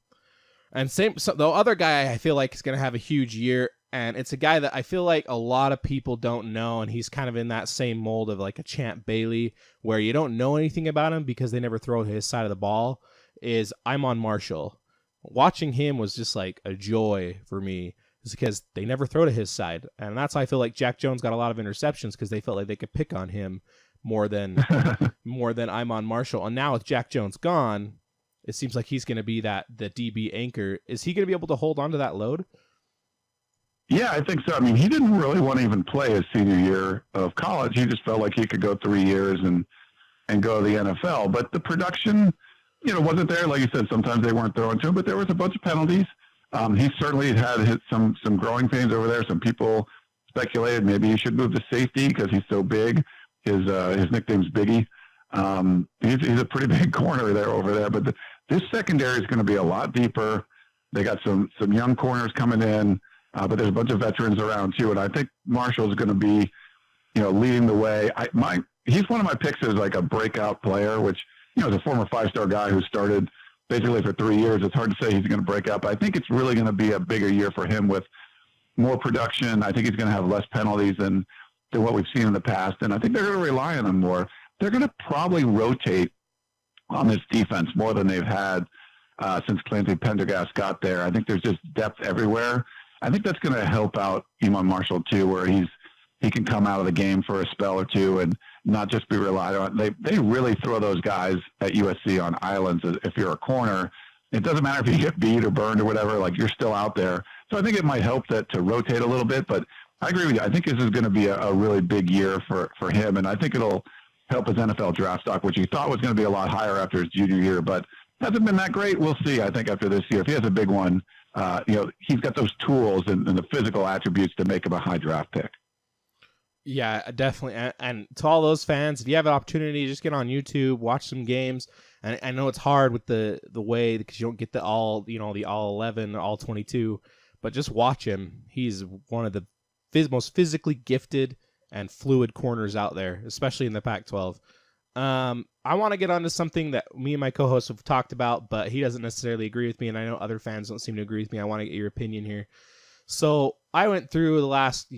the other guy I feel like is going to have a huge year, and it's a guy that I feel like a lot of people don't know, and he's kind of in that same mold of like a Champ Bailey, where you don't know anything about him because they never throw his side of the ball, is Imon Marshall. Watching him was just like a joy for me, is because they never throw to his side. And that's why I feel like Jack Jones got a lot of interceptions, because they felt like they could pick on him more than Imon Marshall. And now with Jack Jones gone, it seems like he's going to be the DB anchor. Is he going to be able to hold on to that load? Yeah, I think so. I mean, he didn't really want to even play his senior year of college. He just felt like he could go 3 years and go to the NFL. But the production, wasn't there. Like you said, sometimes they weren't throwing to him, but there was a bunch of penalties. He certainly had hit some growing pains over there. Some people speculated maybe he should move to safety because he's so big. His nickname's Biggie. He's a pretty big corner there over there. But this secondary is going to be a lot deeper. They got some young corners coming in, but there's a bunch of veterans around too. And I think Marshall's going to be, leading the way. He's one of my picks as like a breakout player, which, is a former 5-star guy who started basically for 3 years. It's hard to say he's going to break out, but I think it's really going to be a bigger year for him with more production. I think he's going to have less penalties than what we've seen in the past. And I think they're going to rely on him more. They're going to probably rotate on this defense more than they've had since Clancy Pendergast got there. I think there's just depth everywhere. I think that's going to help out Iman Marshall too, where he can come out of the game for a spell or two and not just be relied on. They really throw those guys at USC on islands. If you're a corner, it doesn't matter if you get beat or burned or whatever, like you're still out there. So I think it might help that to rotate a little bit, but I agree with you. I think this is going to be a really big year for him, and I think it'll help his NFL draft stock, which he thought was going to be a lot higher after his junior year, but hasn't been that great. We'll see, I think, after this year. If he has a big one, he's got those tools and the physical attributes to make him a high draft pick. Yeah, definitely. And to all those fans, if you have an opportunity, just get on YouTube, watch some games. And I know it's hard with the way, because you don't get the all 11, all 22, but just watch him. He's one of the most physically gifted and fluid corners out there, especially in the Pac-12. I want to get onto something that me and my co-host have talked about, but he doesn't necessarily agree with me, and I know other fans don't seem to agree with me. I want to get your opinion here. So I went through the last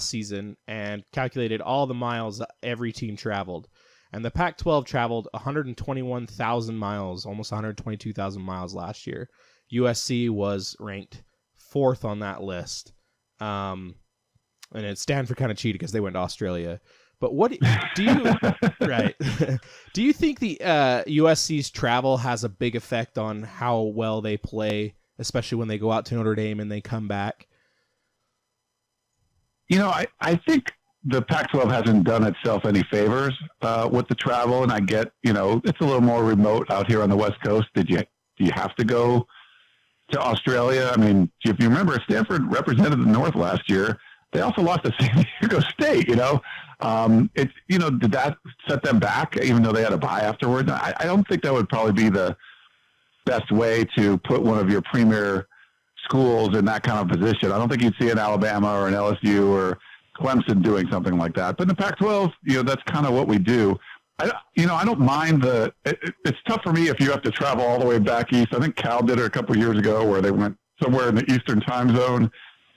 season, and calculated all the miles that every team traveled. And the Pac-12 traveled 121,000 miles, almost 122,000 miles last year. USC was ranked 4th on that list. And Stanford kind of cheated because they went to Australia. But what do you right? Do you think the USC's travel has a big effect on how well they play, especially when they go out to Notre Dame and they come back? I think the Pac-12 hasn't done itself any favors with the travel, and I get, it's a little more remote out here on the West Coast. Do you have to go to Australia? I mean, if you remember, Stanford represented the North last year. They also lost to San Diego State. Did that set them back, even though they had a bye afterwards? I don't think that would probably be the best way to put one of your premier schools in that kind of position. I don't think you'd see an Alabama or an LSU or Clemson doing something like that. But in the Pac-12, that's kind of what we do. I don't mind it's tough for me if you have to travel all the way back east. I think Cal did it a couple of years ago where they went somewhere in the Eastern time zone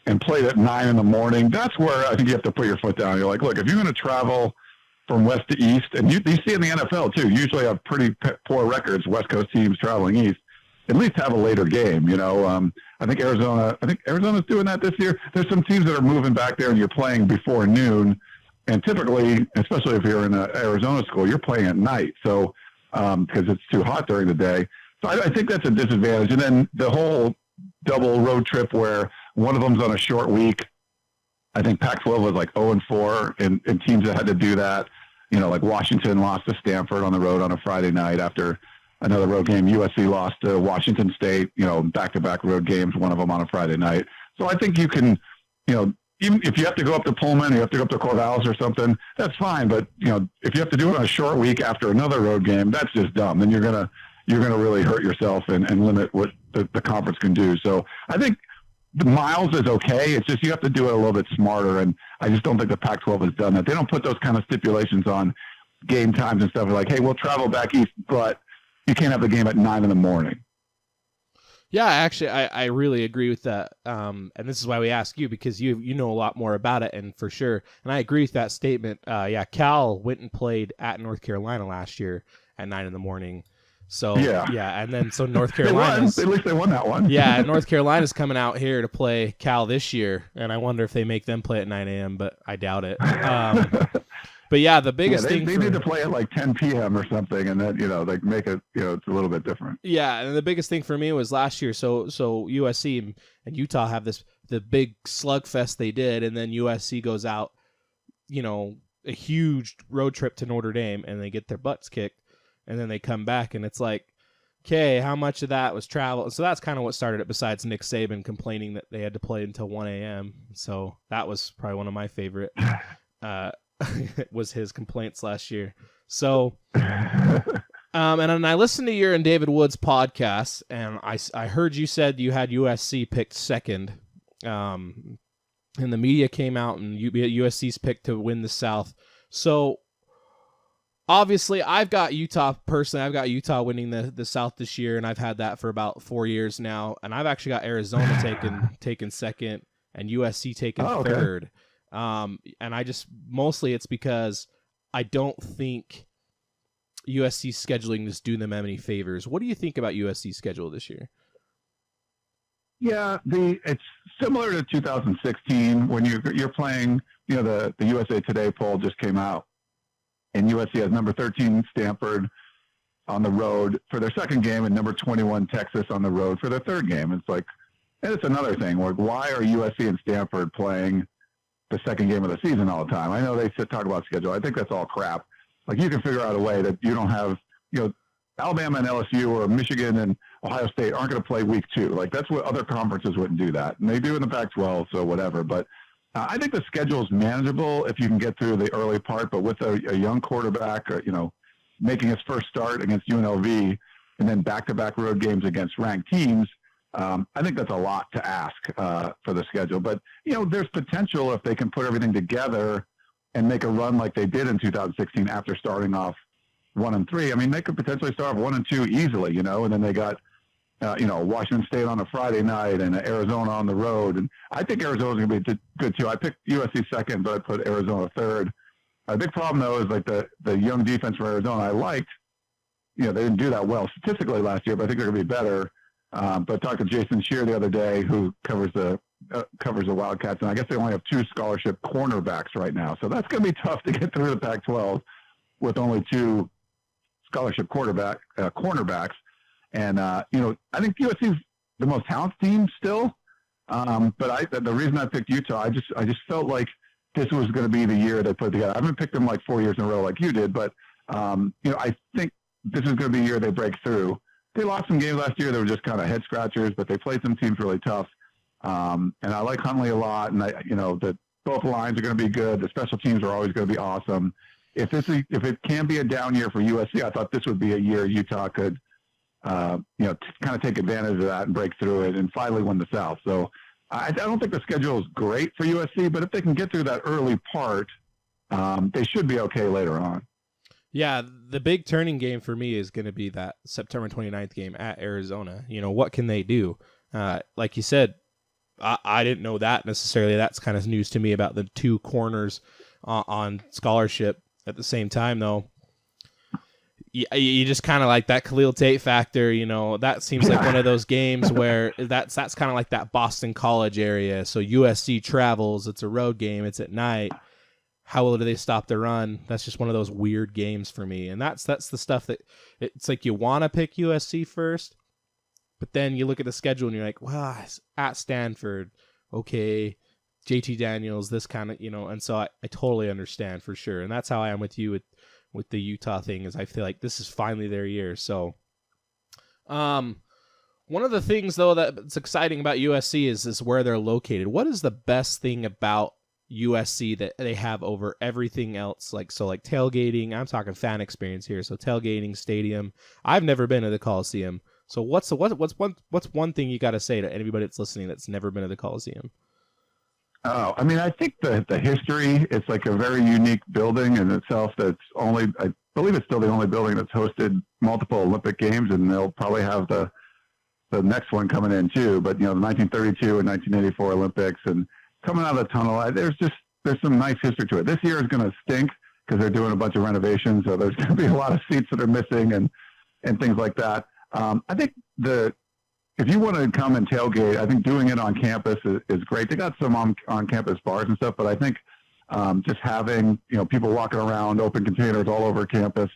and played at 9 a.m. That's where I think you have to put your foot down. You're like, look, if you're going to travel from west to east, and you see in the NFL too, usually have pretty poor records, West Coast teams traveling east, at least have a later game. I think Arizona's doing that this year. There's some teams that are moving back there and you're playing before noon. And typically, especially if you're in an Arizona school, you're playing at night. So, because it's too hot during the day. So I think that's a disadvantage. And then the whole double road trip where one of them's on a short week. I think Pac-12 was like 0-4 and teams that had to do that, like Washington lost to Stanford on the road on a Friday night after another road game. USC lost to Washington State, back-to-back road games, one of them on a Friday night. So I think you can, even if you have to go up to Pullman, you have to go up to Corvallis or something, that's fine. But, if you have to do it on a short week after another road game, that's just dumb. Then you're going to really hurt yourself and limit what the conference can do. So I think the miles is okay. It's just you have to do it a little bit smarter. And I just don't think the Pac-12 has done that. They don't put those kind of stipulations on game times and stuff. Like, hey, we'll travel back east, but you can't have the game at 9 a.m. Yeah, actually, I really agree with that. And this is why we ask you, because you know a lot more about it, and for sure. And I agree with that statement. Cal went and played at North Carolina last year at 9 a.m. So yeah, and then so North Carolina. At least they won that one. Yeah, North Carolina's coming out here to play Cal this year, and I wonder if they make them play at 9 a.m. But I doubt it. But yeah, the biggest thing they need to play at like 10 p.m. or something, and then they make it it's a little bit different. Yeah, and the biggest thing for me was last year. So USC and Utah have the big slugfest they did, and then USC goes out, a huge road trip to Notre Dame, and they get their butts kicked, and then they come back, and it's like, okay, how much of that was travel? So that's kind of what started it. Besides Nick Saban complaining that they had to play until 1 a.m. So that was probably one of my favorite. was his complaints last year. So, and then I listened to your and David Wood's podcast, and I heard you said you had USC picked second. And the media came out and USC's picked to win the South. So obviously I've got Utah winning the South this year, and I've had that for about 4 years now. And I've actually got Arizona taking second and USC taking third. And I just, mostly it's because I don't think USC's scheduling is doing them any favors. What do you think about USC's schedule this year? Yeah, it's similar to 2016 when you're playing. The USA Today poll just came out, and USC has number 13 Stanford on the road for their second game, and number 21 Texas on the road for their third game. It's like, and it's another thing. Like, why are USC and Stanford playing the second game of the season all the time? I know they talk about schedule. I think that's all crap. Like, you can figure out a way that you don't have, Alabama and LSU or Michigan and Ohio State aren't going to play week 2. Like, that's what other conferences wouldn't do that. And they do in the Pac-12, so whatever. But I think the schedule is manageable if you can get through the early part. But with a young quarterback, making his first start against UNLV and then back-to-back road games against ranked teams, I think that's a lot to ask for the schedule. But, there's potential if they can put everything together and make a run like they did in 2016 after starting off 1-3. I mean, they could potentially start off 1-2 easily, and then they got, Washington State on a Friday night and Arizona on the road. And I think Arizona's going to be good too. I picked USC second, but I put Arizona third. A big problem though is like the young defense from Arizona. I liked, they didn't do that well statistically last year, but I think they're going to be better. But I talked to Jason Shear the other day, who covers the Wildcats, and I guess they only have 2 scholarship cornerbacks right now. So that's going to be tough to get through the Pac-12 with only 2 scholarship cornerbacks. And, I think USC's the most talented team still. But the reason I picked Utah, I just felt like this was going to be the year they put together. I haven't picked them like 4 years in a row like you did, but, I think this is going to be the year they break through. They lost some games last year that were just kind of head scratchers, but they played some teams really tough. And I like Huntley a lot, and that both lines are going to be good. The special teams are always going to be awesome. If it can be a down year for USC, I thought this would be a year Utah could, kind of take advantage of that and break through it and finally win the South. So I don't think the schedule is great for USC, but if they can get through that early part, they should be okay later on. Yeah, the big turning game for me is going to be that September 29th game at Arizona. What can they do? Like you said, I didn't know that necessarily. That's kind of news to me about the 2 corners on scholarship. At the same time, though, you just kind of like that Khalil Tate factor. That seems like one of those games where that's kind of like that Boston College area. So USC travels. It's a road game. It's at night. How will do they stop the run? That's just one of those weird games for me. And that's the stuff that it's like you want to pick USC first, but then you look at the schedule and you're like, well, it's at Stanford. Okay. JT Daniels, this kind of, and so I totally understand for sure. And that's how I am with you with the Utah thing, is I feel like this is finally their year. So, one of the things though that's exciting about USC is where they're located. What is the best thing about USC that they have over everything else? Like tailgating, I'm talking fan experience here. So tailgating, stadium. I've never been to the Coliseum. So what's one thing you got to say to anybody that's listening that's never been to the Coliseum? Oh, I mean, I think the history, it's like a very unique building in itself. I believe it's still the only building that's hosted multiple Olympic games, and they'll probably have the next one coming in too. But, the 1932 and 1984 Olympics, and coming out of the tunnel, there's some nice history to it. This year is going to stink because they're doing a bunch of renovations, so there's going to be a lot of seats that are missing and things like that. I think if you want to come and tailgate, I think doing it on campus is great. They got some on campus bars and stuff, but I think just having people walking around, open containers all over campus,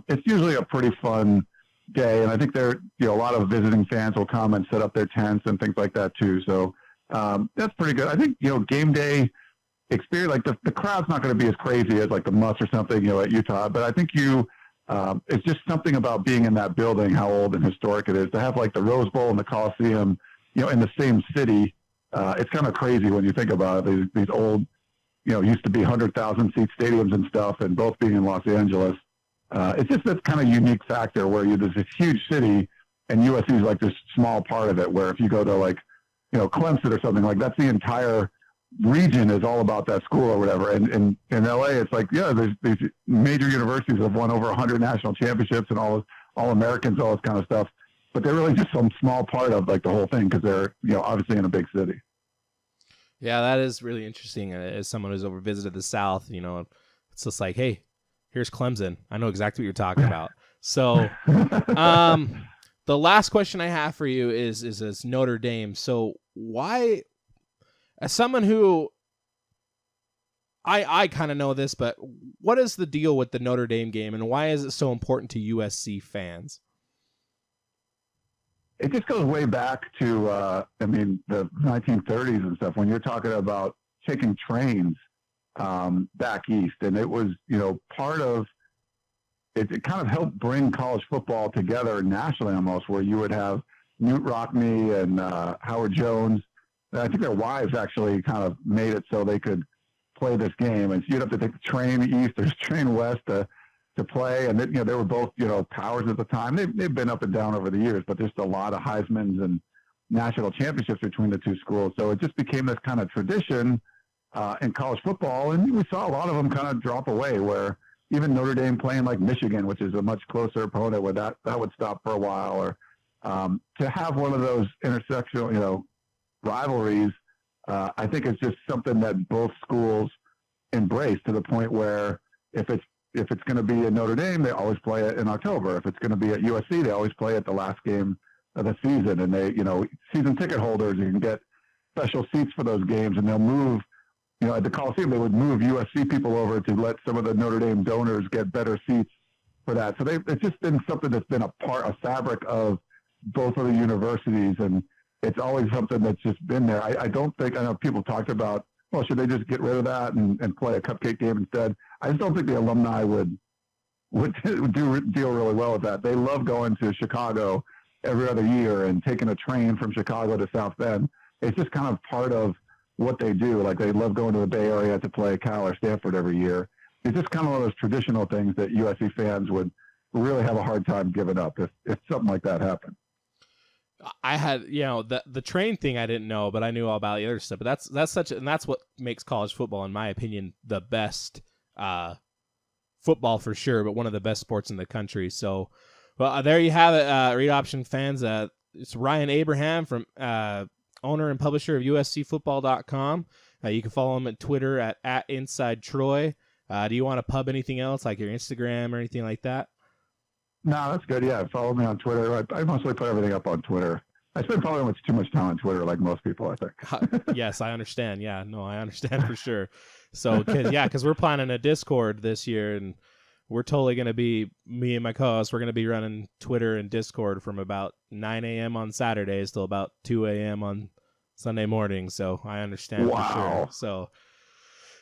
it's usually a pretty fun day. And I think a lot of visiting fans will come and set up their tents and things like that too. So that's pretty good. I think game day experience, like the crowd's not going to be as crazy as like the Mutts or something at Utah, but I think it's just something about being in that building, how old and historic it is. To have like the Rose Bowl and the Coliseum, in the same city, it's kind of crazy when you think about it. These old used to be 100,000 seat stadiums and stuff, and both being in Los Angeles. It's just this kind of unique factor where there's this huge city, and USC is like this small part of it. Where if you go to like, Clemson or something, like that's the entire region is all about that school or whatever. And in LA, it's like, there's these major universities that have won over 100 national championships and all Americans, all this kind of stuff. But they're really just some small part of like the whole thing because they're, obviously in a big city. Yeah, that is really interesting. As someone who's ever visited the South, it's just like, hey, here's Clemson. I know exactly what you're talking about. So, the last question I have for you is Notre Dame. So why, as someone who I kind of know this, but what is the deal with the Notre Dame game and why is it so important to USC fans? It just goes way back to, the 1930s and stuff when you're talking about taking trains back east. And it was, part of, it kind of helped bring college football together nationally almost, where you would have Newt Rockne and Howard Jones. I think their wives actually kind of made it so they could play this game. And so you'd have to take the train east or train west to play. And they were both, powers at the time. They've been up and down over the years, but there's a lot of Heismans and national championships between the two schools. So it just became this kind of tradition in college football. And we saw a lot of them kind of drop away, where even Notre Dame playing like Michigan, which is a much closer opponent, where that would stop for a while, or to have one of those intersectional, rivalries, I think it's just something that both schools embrace to the point where if it's going to be in Notre Dame, they always play it in October. If it's going to be at USC, they always play it the last game of the season. And they, season ticket holders, you can get special seats for those games, and they'll move. At the Coliseum, they would move USC people over to let some of the Notre Dame donors get better seats for that. So it's just been something that's been a fabric of both of the universities, and it's always something that's just been there. I know people talked about, well, should they just get rid of that and play a cupcake game instead? I just don't think the alumni would deal really well with that. They love going to Chicago every other year and taking a train from Chicago to South Bend. It's just kind of part of what they do. Like they love going to the Bay Area to play Cal or Stanford every year. It's just kind of one of those traditional things that USC fans would really have a hard time giving up if something like that happened. I had, the train thing I didn't know, but I knew all about the other stuff. But that's what makes college football, in my opinion, the best football for sure, but one of the best sports in the country. So, well, there you have it, Read Option fans. It's Ryan Abraham from owner and publisher of USCFootball.com. You can follow him at Twitter at InsideTroy. Do you want to pub anything else, like your Instagram or anything like that? No, that's good. Yeah, follow me on Twitter. I mostly put everything up on Twitter. I spend probably too much time on Twitter, like most people, I think. Yes, I understand. Yeah, no, I understand for sure. So, because we're planning a Discord this year, and we're totally going to be, me and my co-host, we're going to be running Twitter and Discord from about 9 a.m. on Saturdays till about 2 a.m. on Sunday morning. So I understand for sure. So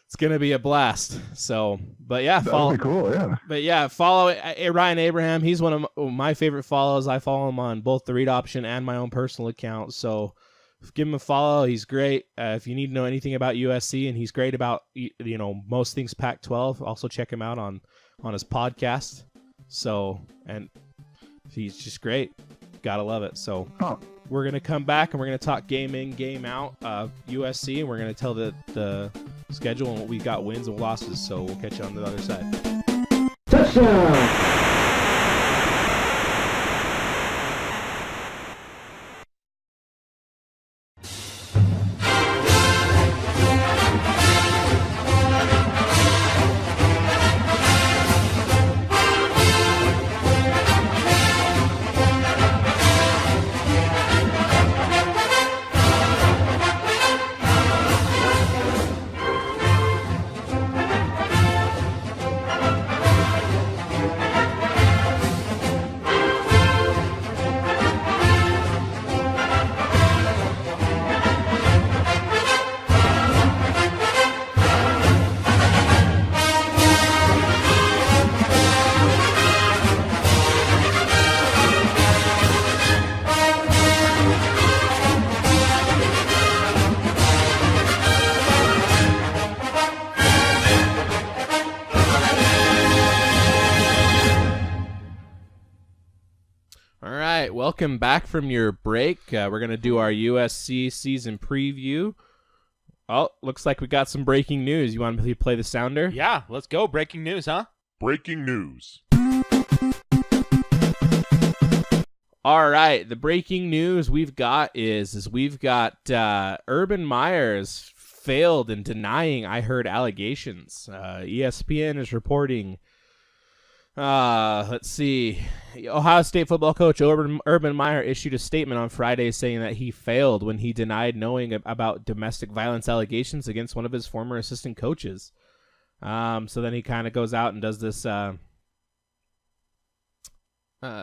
it's going to be a blast. So, but yeah, follow. That'd be cool, yeah. But yeah, follow Ryan Abraham. He's one of my favorite follows. I follow him on both the Read Option and my own personal account. So give him a follow. He's great. If you need to know anything about USC, and he's great about, most things Pac-12, also check him out on his podcast. So, and he's just great. Gotta love it. So we're going to come back and we're going to talk game in, game out USC, and we're going to tell the schedule and what we got wins and losses. So we'll catch you on the other side. Touchdown! Welcome back from your break. We're going to do our USC season preview. Oh, looks like we got some breaking news. You want to play the sounder? Yeah, let's go. Breaking news, huh? Breaking news. All right, the breaking news we've got is Urban Meyer's failed in denying I heard allegations. ESPN is reporting. Let's see. Ohio State football coach Urban Meyer issued a statement on Friday saying that he failed when he denied knowing about domestic violence allegations against one of his former assistant coaches. So then he kind of goes out and does this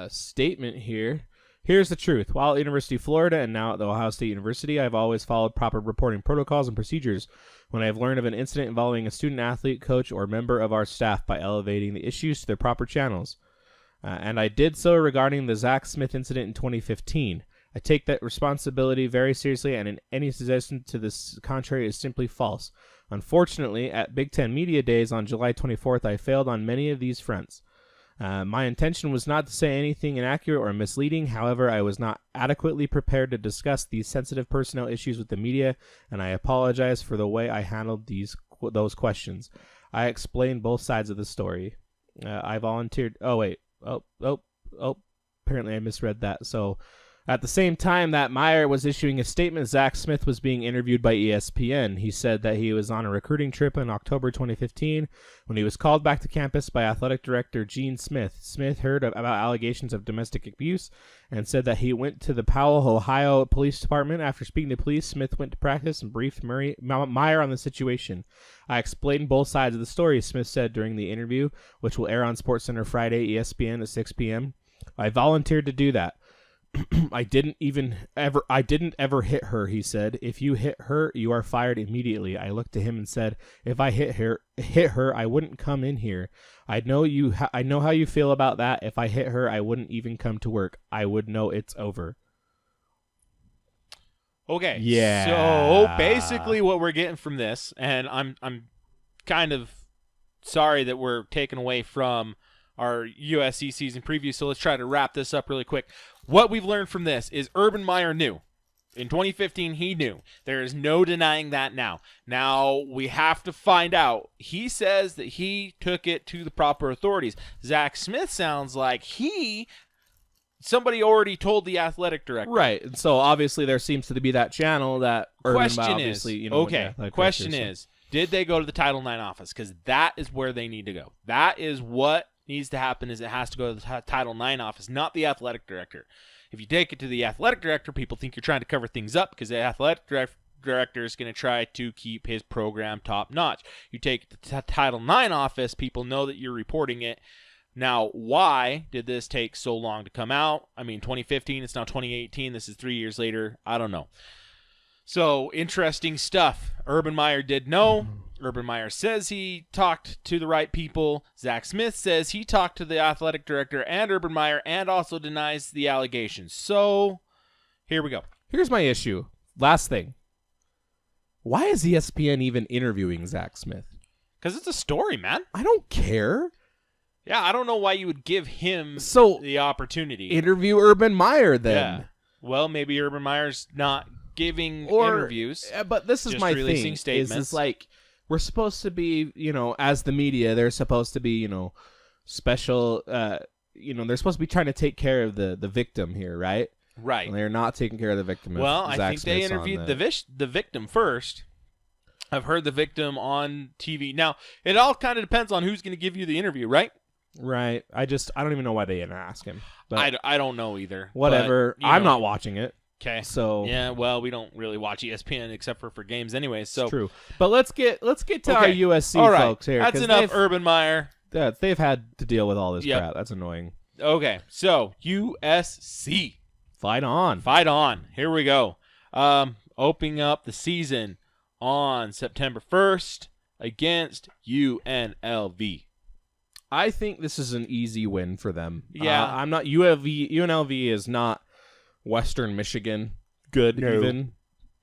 statement here. Here's the truth. While at University of Florida and now at the Ohio State University, I've always followed proper reporting protocols and procedures when I've learned of an incident involving a student athlete, coach, or member of our staff by elevating the issues to their proper channels. And I did so regarding the Zach Smith incident in 2015. I take that responsibility very seriously, and any suggestion to this contrary is simply false. Unfortunately, at Big Ten Media Days on July 24th, I failed on many of these fronts. My intention was not to say anything inaccurate or misleading. However, I was not adequately prepared to discuss these sensitive personnel issues with the media, and I apologize for the way I handled those questions. I explained both sides of the story. I volunteered. Oh, wait. Apparently I misread that. So at the same time that Meyer was issuing a statement, Zach Smith was being interviewed by ESPN. He said that he was on a recruiting trip in October 2015 when he was called back to campus by athletic director Gene Smith. Smith heard about allegations of domestic abuse and said that he went to the Powell, Ohio Police Department. After speaking to police, Smith went to practice and briefed Meyer on the situation. I explained both sides of the story, Smith said during the interview, which will air on SportsCenter Friday, ESPN at 6 p.m. I volunteered to do that. I didn't ever hit her, he said. If you hit her, you are fired immediately. I looked to him and said, if I hit her, I wouldn't come in here. I know how you feel about that. If I hit her, I wouldn't even come to work. I would know it's over. Okay. Yeah. So basically what we're getting from this, and I'm kind of sorry that we're taken away from our USC season preview, so let's try to wrap this up really quick. What we've learned from this is Urban Meyer knew. In 2015, he knew. There is no denying that now. Now, we have to find out. He says that he took it to the proper authorities. Zach Smith sounds like somebody already told the athletic director. Right. And so obviously there seems to be that channel that Urban Question obviously, is, question is, did they go to the Title IX office? Because that is where they need to go. That is what needs to happen, is it has to go to the Title IX office, not the athletic director. If you take it to the athletic director, people think you're trying to cover things up because the athletic director is going to try to keep his program top notch. You take it to the Title IX office, people know that you're reporting it. Now, why did this take so long to come out? I mean, 2015, it's now 2018. This is 3 years later. I don't know. So, interesting stuff. Urban Meyer did know. Urban Meyer says he talked to the right people. Zach Smith says he talked to the athletic director and Urban Meyer and also denies the allegations. So, here we go. Here's my issue. Last thing. Why is ESPN even interviewing Zach Smith? Because it's a story, man. I don't care. Yeah, I don't know why you would give him the opportunity. Interview Urban Meyer then. Yeah. Well, maybe Urban Meyer's not giving interviews. But this is my thing. Statements. Is like, we're supposed to be, as the media, they're supposed to be, special, they're supposed to be trying to take care of the victim here, right? Right. And they're not taking care of the victim. Well, I think they interviewed the victim first. I've heard the victim on TV. Now, it all kind of depends on who's going to give you the interview, right? Right. I don't even know why they didn't ask him. But I don't know either. Whatever. But, I'm not watching it. Okay. So yeah, well, we don't really watch ESPN except for games anyway. So it's true. But let's get to our USC folks here. That's enough Urban Meyer. They've had to deal with all this crap. That's annoying. Okay. So USC. Fight on. Fight on. Here we go. Opening up the season on September 1st against UNLV. I think this is an easy win for them. Yeah. I'm not UNLV is not Western Michigan good even.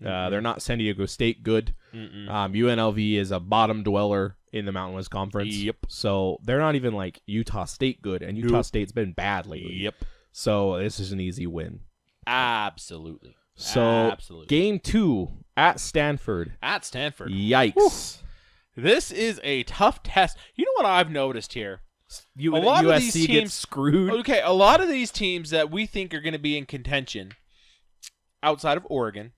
They're not San Diego State good. UNLV is a bottom dweller in the Mountain West Conference. Yep. So they're not even like Utah State good, and Utah State's been bad lately. Yep. So this is an easy win. Absolutely. So Absolutely. game 2 at Stanford. At Stanford. Yikes. This is a tough test. You know what I've noticed here? A lot of USC these gets teams- screwed. Okay, a lot of these teams that we think are going to be in contention outside of Oregon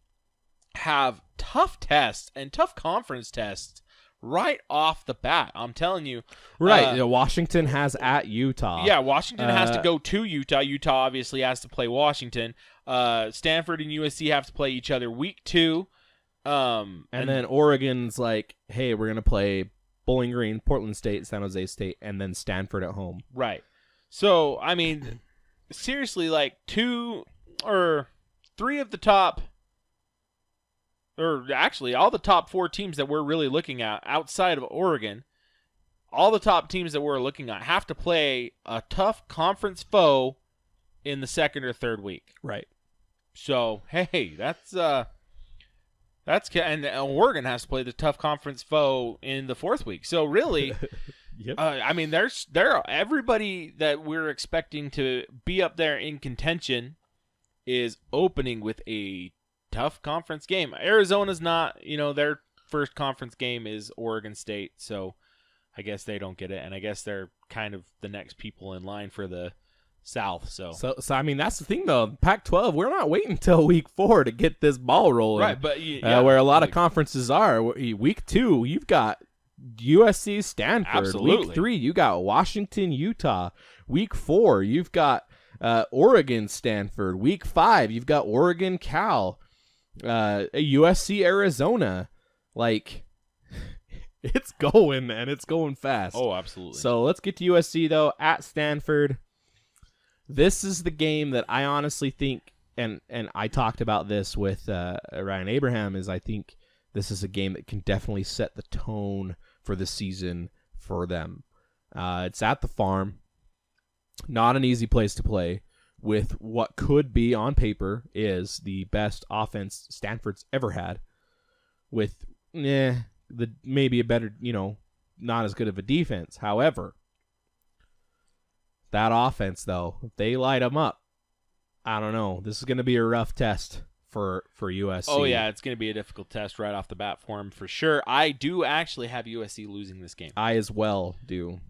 have tough tests and tough conference tests right off the bat. I'm telling you. Right. Washington has at Utah. Yeah, Washington has to go to Utah. Utah obviously has to play Washington. Stanford and USC have to play each other week 2. And then Oregon's like, hey, we're going to play Bowling Green, Portland State, San Jose State, and then Stanford at home. Right. So, I mean, seriously, like 2 or 3 of the top, or actually all the top 4 teams that we're really looking at outside of Oregon, all the top teams that we're looking at have to play a tough conference foe in the second or third week. Right. So, hey, that's and Oregon has to play the tough conference foe in the 4th week. So really, Yep. I mean, there are everybody that we're expecting to be up there in contention is opening with a tough conference game. Arizona's not, their first conference game is Oregon State, so I guess they don't get it, and I guess they're kind of the next people in line for the South. So I mean, that's the thing, though. Pac-12, we're not waiting until week 4 to get this ball rolling. right, but where a lot of conferences are. Week 2, you've got USC, Stanford. Absolutely. Week 3, you got Washington, Utah. Week 4, you've got Oregon, Stanford. Week 5, you've got Oregon, Cal. USC, Arizona. Like, it's going, man. It's going fast. Oh, absolutely. So let's get to USC, though, at Stanford. This is the game that I honestly think, and I talked about this with Ryan Abraham, is I think this is a game that can definitely set the tone for the season for them. It's at the Farm. Not an easy place to play with what could be, on paper, is the best offense Stanford's ever had with maybe a better, not as good of a defense. However, that offense, though, if they light them up, I don't know. This is going to be a rough test for USC. Oh, yeah, it's going to be a difficult test right off the bat for him, for sure. I do actually have USC losing this game. I as well do.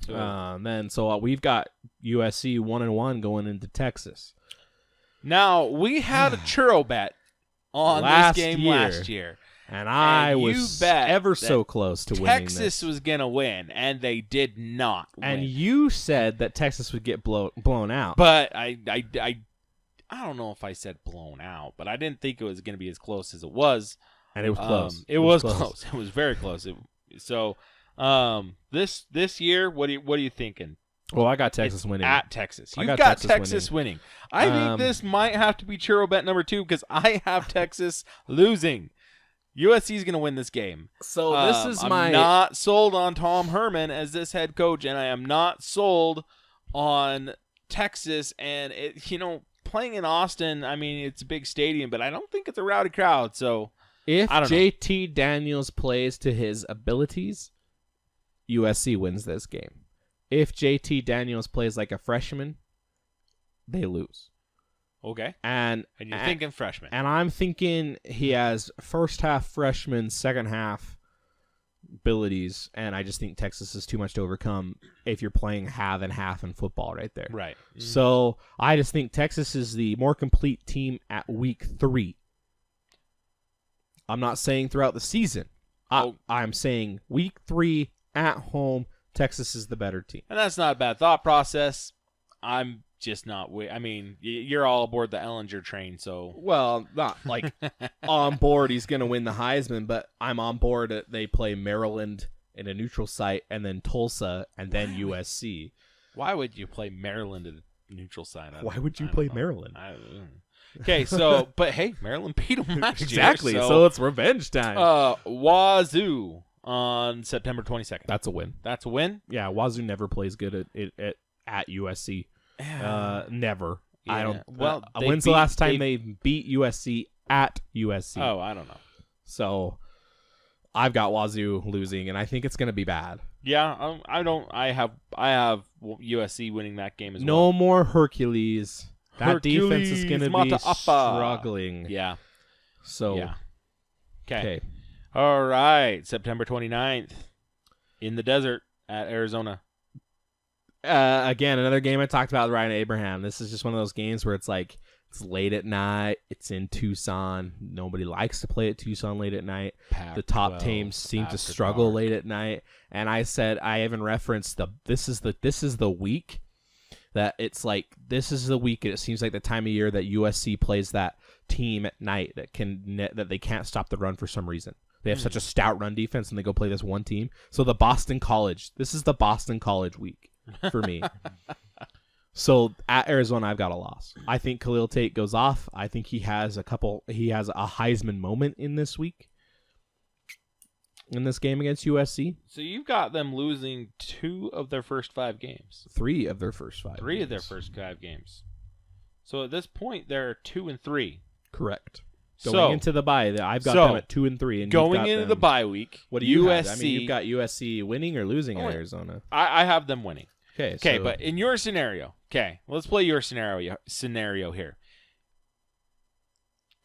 So we've got USC 1-1 going into Texas. Now, we had a churro bet on this game last year. And I was ever so close to winning this. Texas was going to win, and they did not win. And you said that Texas would get blown out. But I don't know if I said blown out, but I didn't think it was going to be as close as it was. And it was close. It was close. It was very close. This year, what are you thinking? Well, I got Texas winning. At Texas. You've got got Texas Texas winning. I think this might have to be churro bet number 2 because I have Texas losing. USC is going to win this game. So this is I'm not sold on Tom Herman as this head coach, and I am not sold on Texas. And playing in Austin, I mean, it's a big stadium, but I don't think it's a rowdy crowd. So if I don't know. JT Daniels plays to his abilities, USC wins this game. If JT Daniels plays like a freshman, they lose. Okay. And you're thinking freshman. And I'm thinking he has first half freshman, second half abilities, and I just think Texas is too much to overcome if you're playing half and half in football right there. Right. Mm-hmm. So I just think Texas is the more complete team at week 3. I'm not saying throughout the season. I'm saying week 3 at home, Texas is the better team. And that's not a bad thought process. I'm just not. I mean, you're all aboard the Ellinger train, so. Well, not like on board he's going to win the Heisman, but I'm on board that they play Maryland in a neutral site and then Tulsa and then USC. Why would you play Maryland at a neutral site? Why would you play Maryland? Okay, so, but hey, Maryland beat them last exactly, year. So it's revenge time. Wazoo on September 22nd. That's a win. That's a win? Yeah, Wazoo never plays good at USC. Never. Yeah. I don't. Well, when's the last time they beat USC at USC? Oh, I don't know. So I've got Wazoo losing, and I think it's going to be bad. Yeah, I don't. I have USC winning that game as well. No more Hercules. That defense is going to be Mata'afa. struggling. Yeah. So, Yeah. Okay. okay. All right. September 29th in the desert at Arizona. Again, another game I talked about with Ryan Abraham. This is just one of those games where it's like, it's late at night. It's in Tucson. Nobody likes to play at Tucson late at night. The top teams seem to struggle late at night. And I said, I even referenced this is the week that it's like, this is the week. It seems like the time of year that USC plays that team at night that they can't stop the run for some reason. They have such a stout run defense, and they go play this one team. So this is the Boston College week for me. So at Arizona, I've got a loss. I think Khalil Tate goes off. I think he has a Heisman moment in this week, in this game against USC. So you've got them losing 2 of their first 5 games. 3 of their first 5. 3 of their first 5 games. So at this point, they're 2-3. Correct. Going into the bye, I've got them at 2-3. And going into the bye week, what do you USC? have? I mean, you've got USC winning or losing at Arizona. I have them winning. Okay, but in your scenario, let's play your scenario here.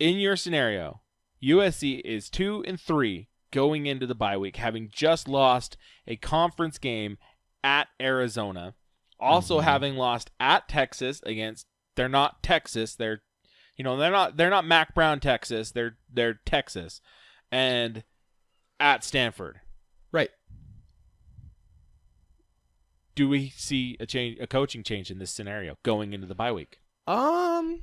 In your scenario, USC is 2-3 going into the bye week, having just lost a conference game at Arizona, also having lost at Texas against. They're not Texas. They're not Mac Brown, Texas. They're Texas, and at Stanford. Right. Do we see a coaching change in this scenario going into the bye week? I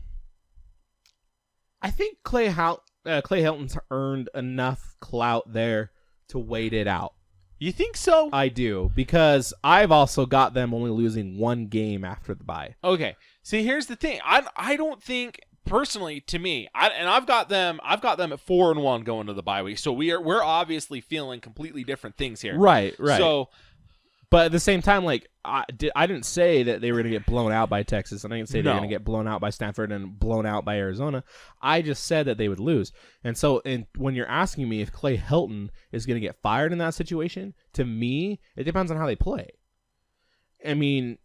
think Clay Helton's earned enough clout there to wait it out. You think so? I do, because I've also got them only losing 1 game after the bye. Okay. See, here's the thing. I don't think personally, to me, I've got them at 4-1 going to the bye week. So we're obviously feeling completely different things here. Right. So, but at the same time, like I didn't say that they were going to get blown out by Texas, and I didn't say they were going to get blown out by Stanford and blown out by Arizona. I just said that they would lose. And so, when you're asking me if Clay Helton is going to get fired in that situation, to me, it depends on how they play. I mean,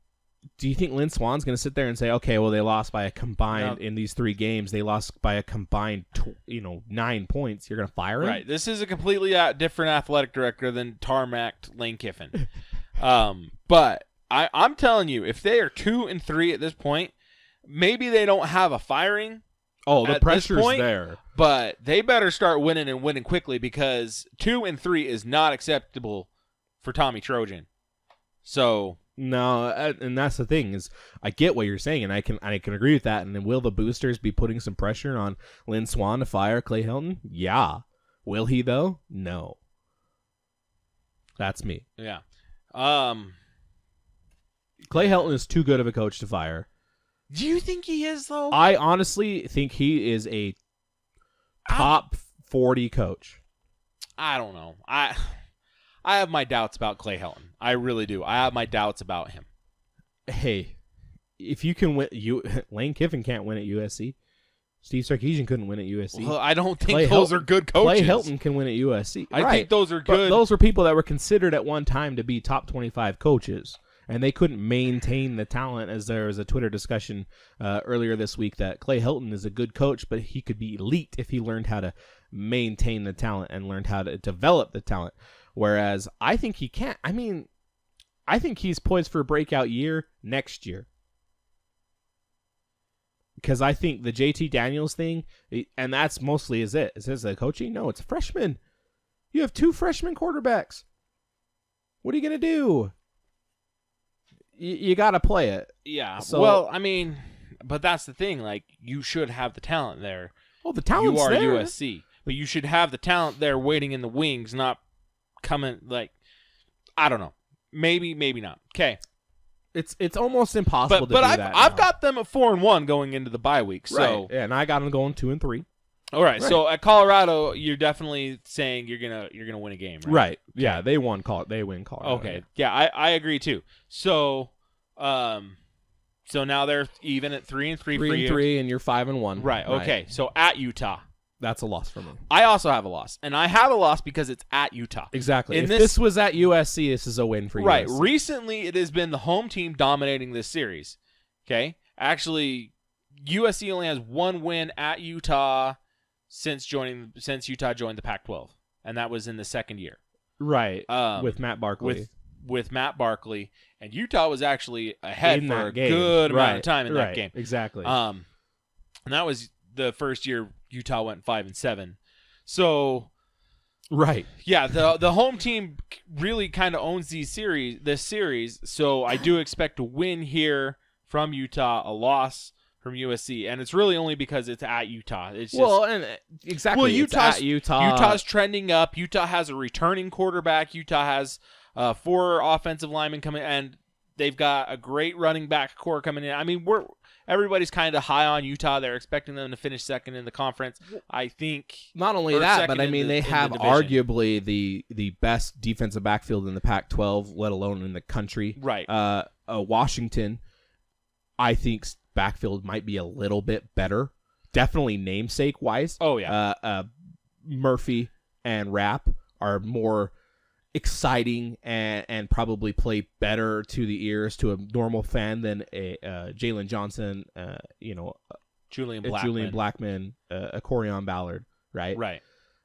do you think Lynn Swan's going to sit there and say, okay, well, they lost by a combined in these 3 games, they lost by a combined 9 points? You're going to fire him? Right. This is a completely different athletic director than tarmacked Lane Kiffin. But I'm telling you, if they are 2-3 at this point, maybe they don't have a firing. Oh, the pressure's there. But they better start winning and winning quickly, because 2-3 is not acceptable for Tommy Trojan. So no, and that's the thing is, I get what you're saying, and I can agree with that. And then will the boosters be putting some pressure on Lynn Swan to fire Clay Helton? Yeah. Will he though? No. That's me. Yeah. Clay Helton is too good of a coach to fire. Do you think he is, though? I honestly think he is a top 40 coach. I don't know. I have my doubts about Clay Helton. I really do. I have my doubts about him. Hey, if you can win, Lane Kiffin can't win at USC. Steve Sarkisian couldn't win at USC. Well, I don't think those are good coaches. Clay Helton can win at USC. I think those are good. But those were people that were considered at one time to be top 25 coaches, and they couldn't maintain the talent. As there was a Twitter discussion earlier this week that Clay Helton is a good coach, but he could be elite if he learned how to maintain the talent and learned how to develop the talent. Whereas I think he can't. I mean, I think he's poised for a breakout year next year. Because I think the JT Daniels thing, and that's mostly is it. Is this the coaching? No, it's a freshman. You have 2 freshman quarterbacks. What are you going to do? You got to play it. Yeah. So, well, I mean, but that's the thing. Like, you should have the talent there. Oh, the talent's there. You are there. USC. But you should have the talent there waiting in the wings, not coming, like, I don't know. Maybe not. Okay. It's almost impossible to do that. But I've got them at 4-1 going into the bye week. So. Right. Yeah, and I got them going 2-3. All right. So at Colorado, you're definitely saying you're gonna win a game, right? Right. Yeah, they win Colorado. Okay. Yeah, I agree too. So, so now they're even at 3-3 for you. 3-3, and you're 5-1. Right. Okay. So at Utah. That's a loss for me. I also have a loss, and I have a loss because it's at Utah. Exactly. In If this was at USC, this is a win for Right. USC. Recently, it has been the home team dominating this series. Okay. Actually, USC only has one win at Utah since Utah joined the Pac-12, and that was in the second year. Right. With Matt Barkley. With Matt Barkley, and Utah was actually ahead In for that a game. good amount of Right. time in that Right. game. Exactly. And that was the first year Utah went 5-7. So, right. yeah, the home team really kind of owns this series. So I do expect a win here from Utah, a loss from USC, and it's really only because it's at Utah. It's just, exactly. well, it's at Utah. Utah's trending up. Utah has a returning quarterback. Utah has 4 offensive linemen coming, and they've got a great running back core coming in. I mean, everybody's kind of high on Utah. They're expecting them to finish second in the conference. I think Not only or that, second but I in mean, the- they in the have division. arguably the best defensive backfield in the Pac-12, let alone in the country. Right. Washington, I think backfield might be a little bit better. Definitely namesake wise. Oh yeah. Murphy and Rapp are more exciting and probably play better to the ears to a normal fan than a Jalen Johnson, Julian Blackman, a Corian Ballard, right? Right.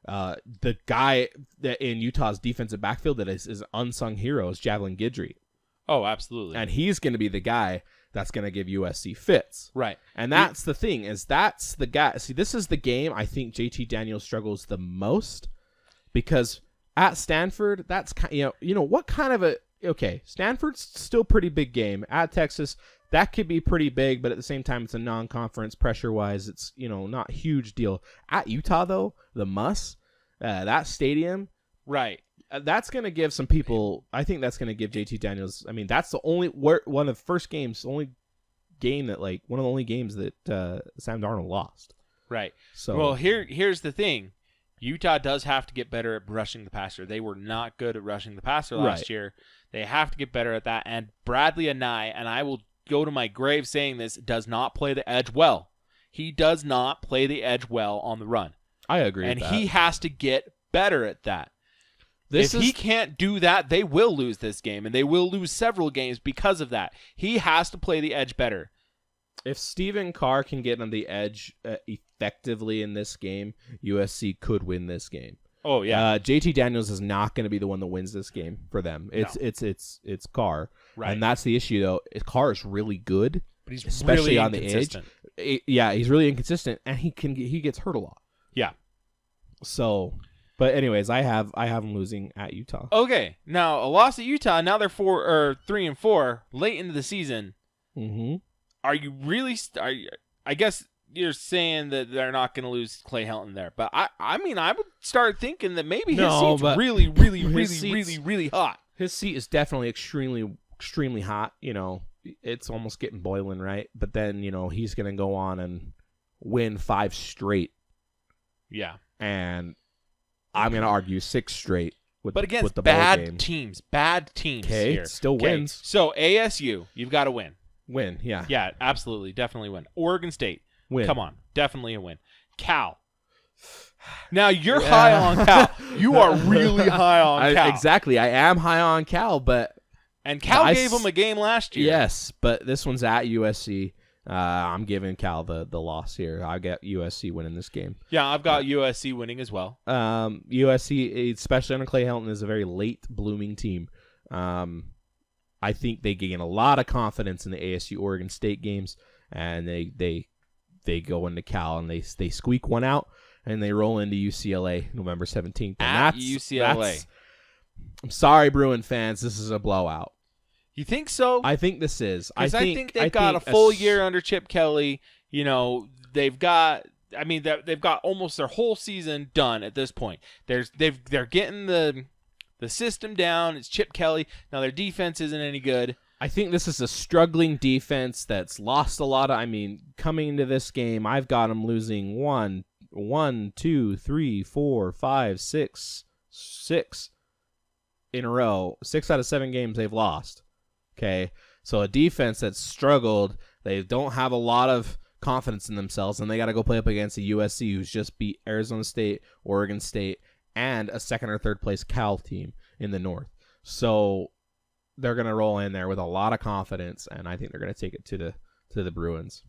The guy that in Utah's defensive backfield that is unsung hero is Javelin Guidry, Oh, absolutely. and he's going to be the guy that's going to give USC fits. Right. And that's the thing, is that's the guy. See, this is the game I think JT Daniels struggles the most, because at Stanford, that's what kind of Stanford's still pretty big game. At Texas, that could be pretty big, but at the same time, it's a non-conference pressure-wise. It's not a huge deal. At Utah, though, that stadium, Right. that's going to give some people. I think that's going to give JT Daniels. I mean, that's the only one of the first games, one of the only games that Sam Darnold lost. Right. So Well, here's the thing. Utah does have to get better at rushing the passer. They were not good at rushing the passer last Right. year. They have to get better at that. And Bradley Anai, and I will go to my grave saying this, does not play the edge well. He does not play the edge well on the run. I agree And with that. he has to get better at that. If he can't do that, they will lose this game, and they will lose several games because of that. He has to play the edge better. If Stephen Carr can get on the edge effectively in this game, USC could win this game. Oh yeah, JT Daniels is not going to be the one that wins this game for them. It's Carr, right. and that's the issue though. Carr is really good, But he's especially really on the edge. inconsistent. Yeah, he's really inconsistent, and he gets hurt a lot. Yeah. So, but anyways, I have him losing at Utah. Okay, now a loss at Utah. Now they're 3-4 late into the season. Mm-hmm. Are you really? I guess you're saying that they're not going to lose Clay Helton there, but I mean, I would start thinking that maybe his seat's really, really, really, really, really hot. His seat is definitely extremely hot. It's almost getting boiling, right? But then he's going to go on and win 5 straight. Yeah, and I'm going to argue 6 straight. But against with the bowl bad game. teams Okay, here. still wins. So ASU, you've got to win. Win, yeah. Yeah, absolutely, definitely win. Oregon State, Win. come on, definitely a win. Cal. Now you're high on Cal. You are really high on Cal. Exactly, I am high on Cal, but And Cal gave them a game last year. yes, but this one's at USC. I'm giving Cal the loss here. I got USC winning this game. Yeah, I've got USC winning as well. USC, especially under Clay Helton, is a very late blooming team. I think they gain a lot of confidence in the ASU Oregon State games, and they go into Cal and they squeak one out, and they roll into UCLA November 17th. And At UCLA. I'm sorry, Bruin fans, this is a blowout. You think so? I think this is. Because I think they've got a full year under Chip Kelly. They've got almost their whole season done at this point. They're getting the system down. It's Chip Kelly. Now their defense isn't any good. I think this is a struggling defense that's lost a lot of. Coming into this game, I've got them losing 1, 2, 3, 4, 5, 6 in a row. 6 out of 7 games they've lost. Okay, so a defense that's struggled. They don't have a lot of confidence in themselves, and they got to go play up against a USC who's just beat Arizona State, Oregon State, and a second or third place Cal team in the North. So they're going to roll in there with a lot of confidence, and I think they're going to take it to the Bruins.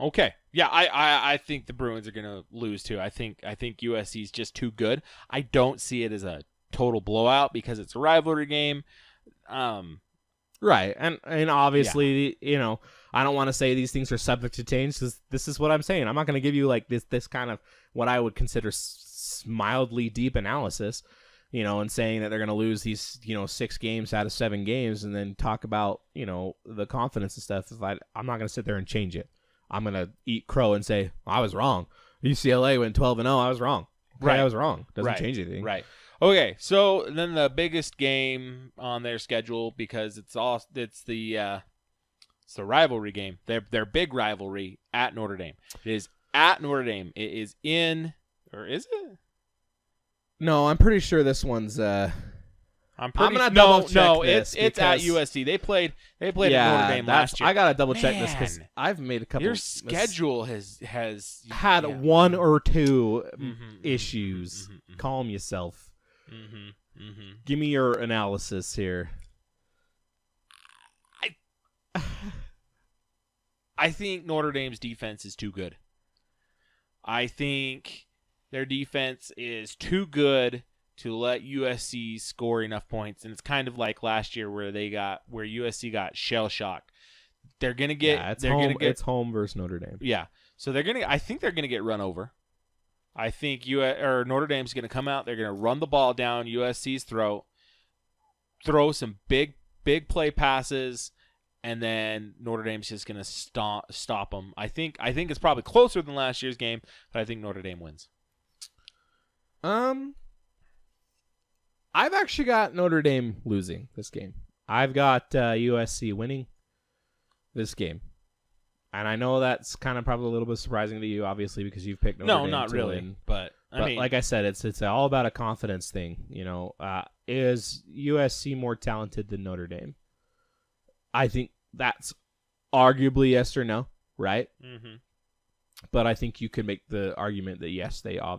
Okay. Yeah, I think the Bruins are going to lose too. I think USC is just too good. I don't see it as a total blowout because it's a rivalry game. Right. And obviously, I don't want to say these things are subject to change because this is what I'm saying. I'm not going to give you like this kind of what I would consider mildly deep analysis, and saying that they're going to lose these, 6 games out of 7 games and then talk about, the confidence and stuff. I'm not going to sit there and change it. I'm going to eat crow and say, I was wrong. UCLA went 12-0. I was wrong. Okay, Right. I was wrong. Doesn't Right. change anything. Right. Okay, so then the biggest game on their schedule, because it's the rivalry game. Their big rivalry at Notre Dame. It is at Notre Dame. It is in, or is it? No, I'm pretty sure this one's. I'm gonna double check no, this it's at because- USC. They played at Notre Dame last year. I gotta double check this because Man. I've made a couple. Your schedule has had yeah. 1 or 2 Mhm, issues. mhm, mhm, Calm yourself. mhm. Give me your analysis here. I think Notre Dame's defense is too good. I think their defense is too good to let USC score enough points, and it's kind of like last year where USC got shell shocked. They're gonna get. It's home versus Notre Dame. Yeah, so I think they're gonna get run over. I think Notre Dame's gonna come out. They're gonna run the ball down USC's throat, throw some big play passes, and then Notre Dame's just gonna stop them. I think it's probably closer than last year's game, but I think Notre Dame wins. I've actually got Notre Dame losing this game. I've got USC winning this game. And I know that's kind of probably a little bit surprising to you, obviously, because you've picked Notre Dame. No, not to really. win. But I mean, like I said, it's all about a confidence thing. Is USC more talented than Notre Dame? I think that's arguably yes or no, right? mm-hmm. But I think you could make the argument that yes, they are.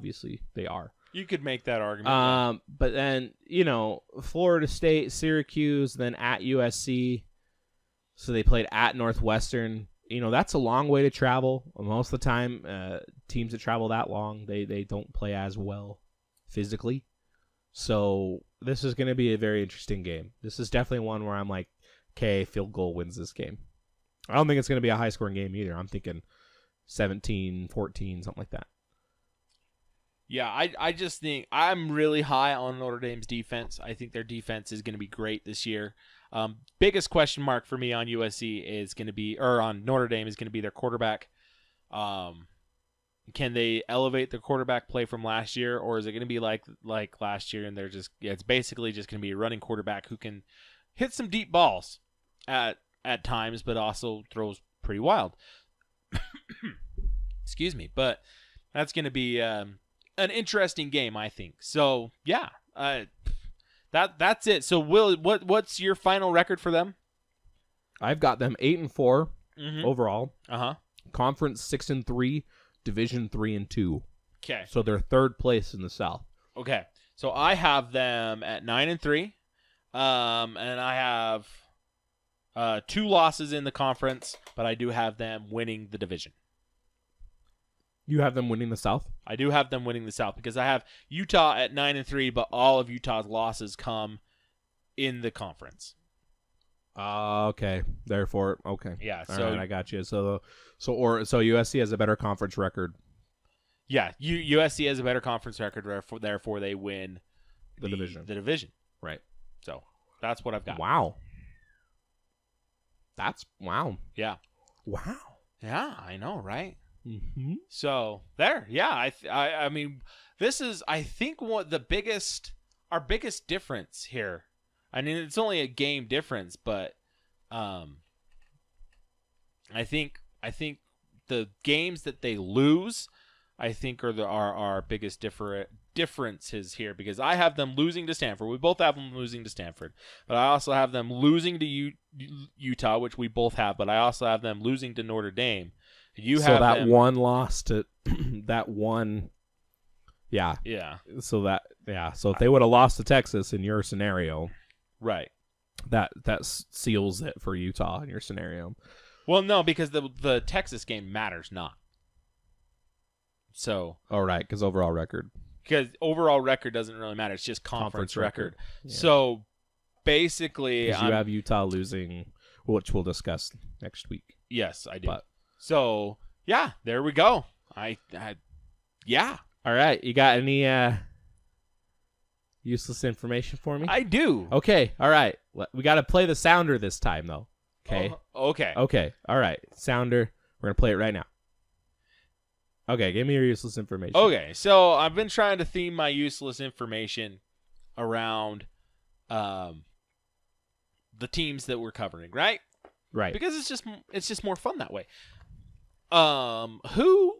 You could make that argument. But then, Florida State, Syracuse, then at USC. So they played at Northwestern. That's a long way to travel. Most of the time, teams that travel that long, they don't play as well physically. So this is going to be a very interesting game. This is definitely one where I'm like, okay, field goal wins this game. I don't think it's going to be a high-scoring game either. I'm thinking 17-14, something like that. Yeah, I just think I'm really high on Notre Dame's defense. I think their defense is going to be great this year. Biggest question mark for me on USC is going to be, or on Notre Dame is going to be their quarterback. Can they elevate their quarterback play from last year, or is it going to be like last year and it's basically just going to be a running quarterback who can hit some deep balls at times, but also throws pretty wild. Excuse me, but that's going to be an interesting game, I think. So yeah, that's it. So Will, what's your final record for them? I've got them 8-4 overall. Conference 6-3, Division 3-2. Okay. So they're third place in the South. Okay. So I have them at 9-3, and I have 2 losses in the conference, but I do have them winning the division. You have them winning the South? I do have them winning the South because I have Utah at 9-3, but all of Utah's losses come in the conference. Okay. Therefore, okay. Yeah. All So right, I got you. So USC has a better conference record. yeah, USC has a better conference record. Therefore, they win The division. The division. Right. So that's what I've got. Wow. Wow. Yeah. Wow. Yeah, I know, right? Mm-hmm. So there, yeah. I mean, this is, I think, our biggest difference here. I mean, it's only a game difference, but I think the games that they lose, I think, are our biggest differences here because I have them losing to Stanford. We both have them losing to Stanford, but I also have them losing to Utah, which we both have. But I also have them losing to Notre Dame. You so have that them, one loss to that one. Yeah. Yeah. So if they would have lost to Texas in your scenario, right, that seals it for Utah in your scenario. Well, no, because the Texas game matters not. So. All right, because overall record. Because overall record doesn't really matter. It's just conference record. Yeah. So basically, you have Utah losing, which we'll discuss next week. Yes, I do. But, so yeah, there we go. Yeah. All right, you got any useless information for me? I do. Okay. All right. We got to play the sounder this time, though. Okay. Okay. Okay. All right. Sounder. We're gonna play it right now. Okay, give me your useless information. Okay, so I've been trying to theme my useless information around the teams that we're covering, right? Right. Because it's just more fun that way. Who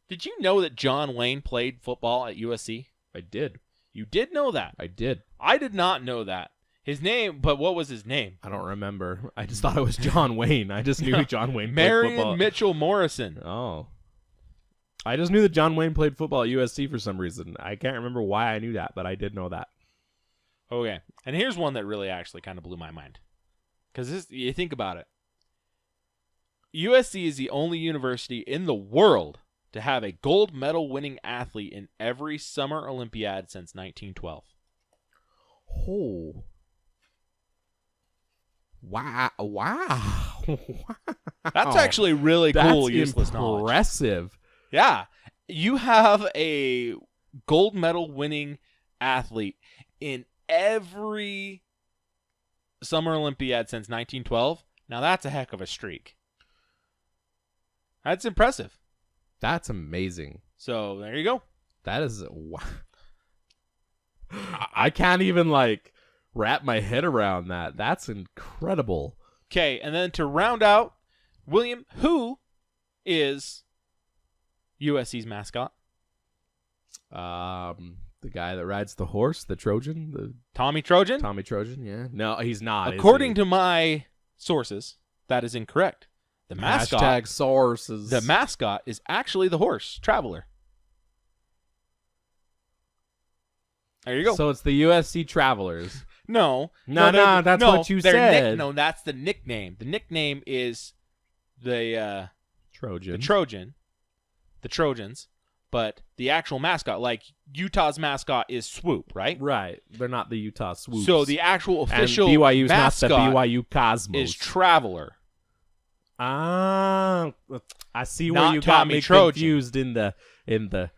did you know that John Wayne played football at USC? I did. You did know that. I did. I did not know that. His name, but what was his name? I don't remember. I just thought it was John Wayne. I just knew John Wayne played Marion football. Mitchell Morrison. Oh. I just knew that John Wayne played football at USC for some reason. I can't remember why I knew that, but I did know that. Okay. And here's one that really actually kind of blew my mind. Because you think about it. USC is the only university in the world to have a gold medal winning athlete in every Summer Olympiad since 1912. Oh. Wow. That's actually really cool, That's useless knowledge. impressive. Yeah. You have a gold medal winning athlete in every Summer Olympiad since 1912. Now that's a heck of a streak. That's impressive. That's amazing. So there you go. That is wow. I can't even wrap my head around that. That's incredible. Okay, and then to round out, William, who is USC's mascot? The guy that rides the horse, the Trojan, the Tommy Trojan? Tommy Trojan, yeah. No, he's not. According to my sources, that is incorrect. The mascot Hashtag sources. The mascot is actually the horse, Traveler. There you go. So it's the USC Travelers. No, that's what you said. No, that's the nickname. The nickname is the Trojan. the Trojans, but the actual mascot, like Utah's mascot, is Swoop, right? Right. They're not the Utah Swoops. So the actual official and BYU's mascot not the BYU Cosmos. is Traveler. I see where Not you got Tommy me Trojan. confused in the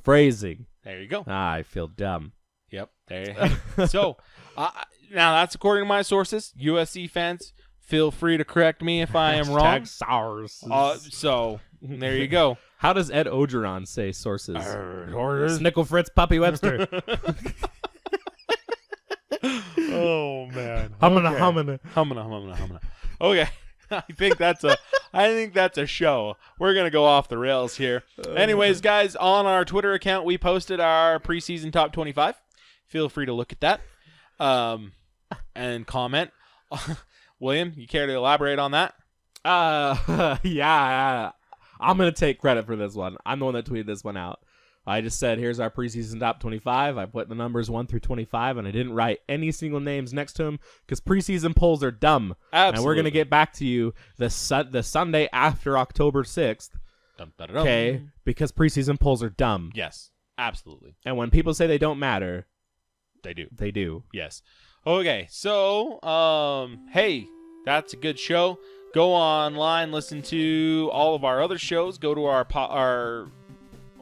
phrasing. There you go. I feel dumb. Yep. There you have. So now that's according to my sources. USC fans, feel free to correct me if I am wrong. Sources. So there you go. How does Ed Ogeron say sources? Sources. Snickle Fritz Puppy Webster. Oh man. Humana. Okay. I think that's a show. We're gonna go off the rails here. Anyways, guys, on our Twitter account, we posted our preseason top 25. Feel free to look at that, and comment. William, you care to elaborate on that? Yeah. I'm gonna take credit for this one. I'm the one that tweeted this one out. I just said, here's our preseason top 25. I put the numbers 1 through 25, and I didn't write any single names next to them because preseason polls are dumb. Absolutely. And we're going to get back to you the Sunday after October 6th, okay, because preseason polls are dumb. Yes, absolutely. And when people say they don't matter, They do. they do. Yes. Okay, so, hey, that's a good show. Go online, listen to all of our other shows. Go to our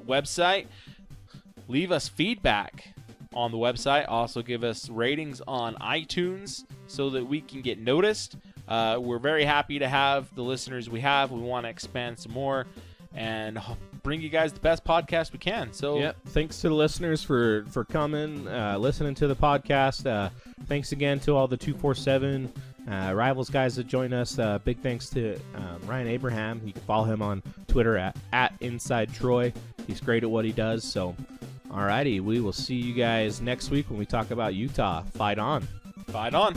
website, leave us feedback on the website, also give us ratings on iTunes so that we can get noticed. We're very happy to have the listeners we have. We want to expand some more and bring you guys the best podcast we can. So yep. Thanks to the listeners for coming, listening to the podcast. Thanks again to all the 247 Rivals guys that join us. Big thanks to Ryan Abraham. You can follow him on Twitter at InsideTroy. He's great at what he does. So Alrighty, we will see you guys next week when we talk about Utah. Fight on. Fight on.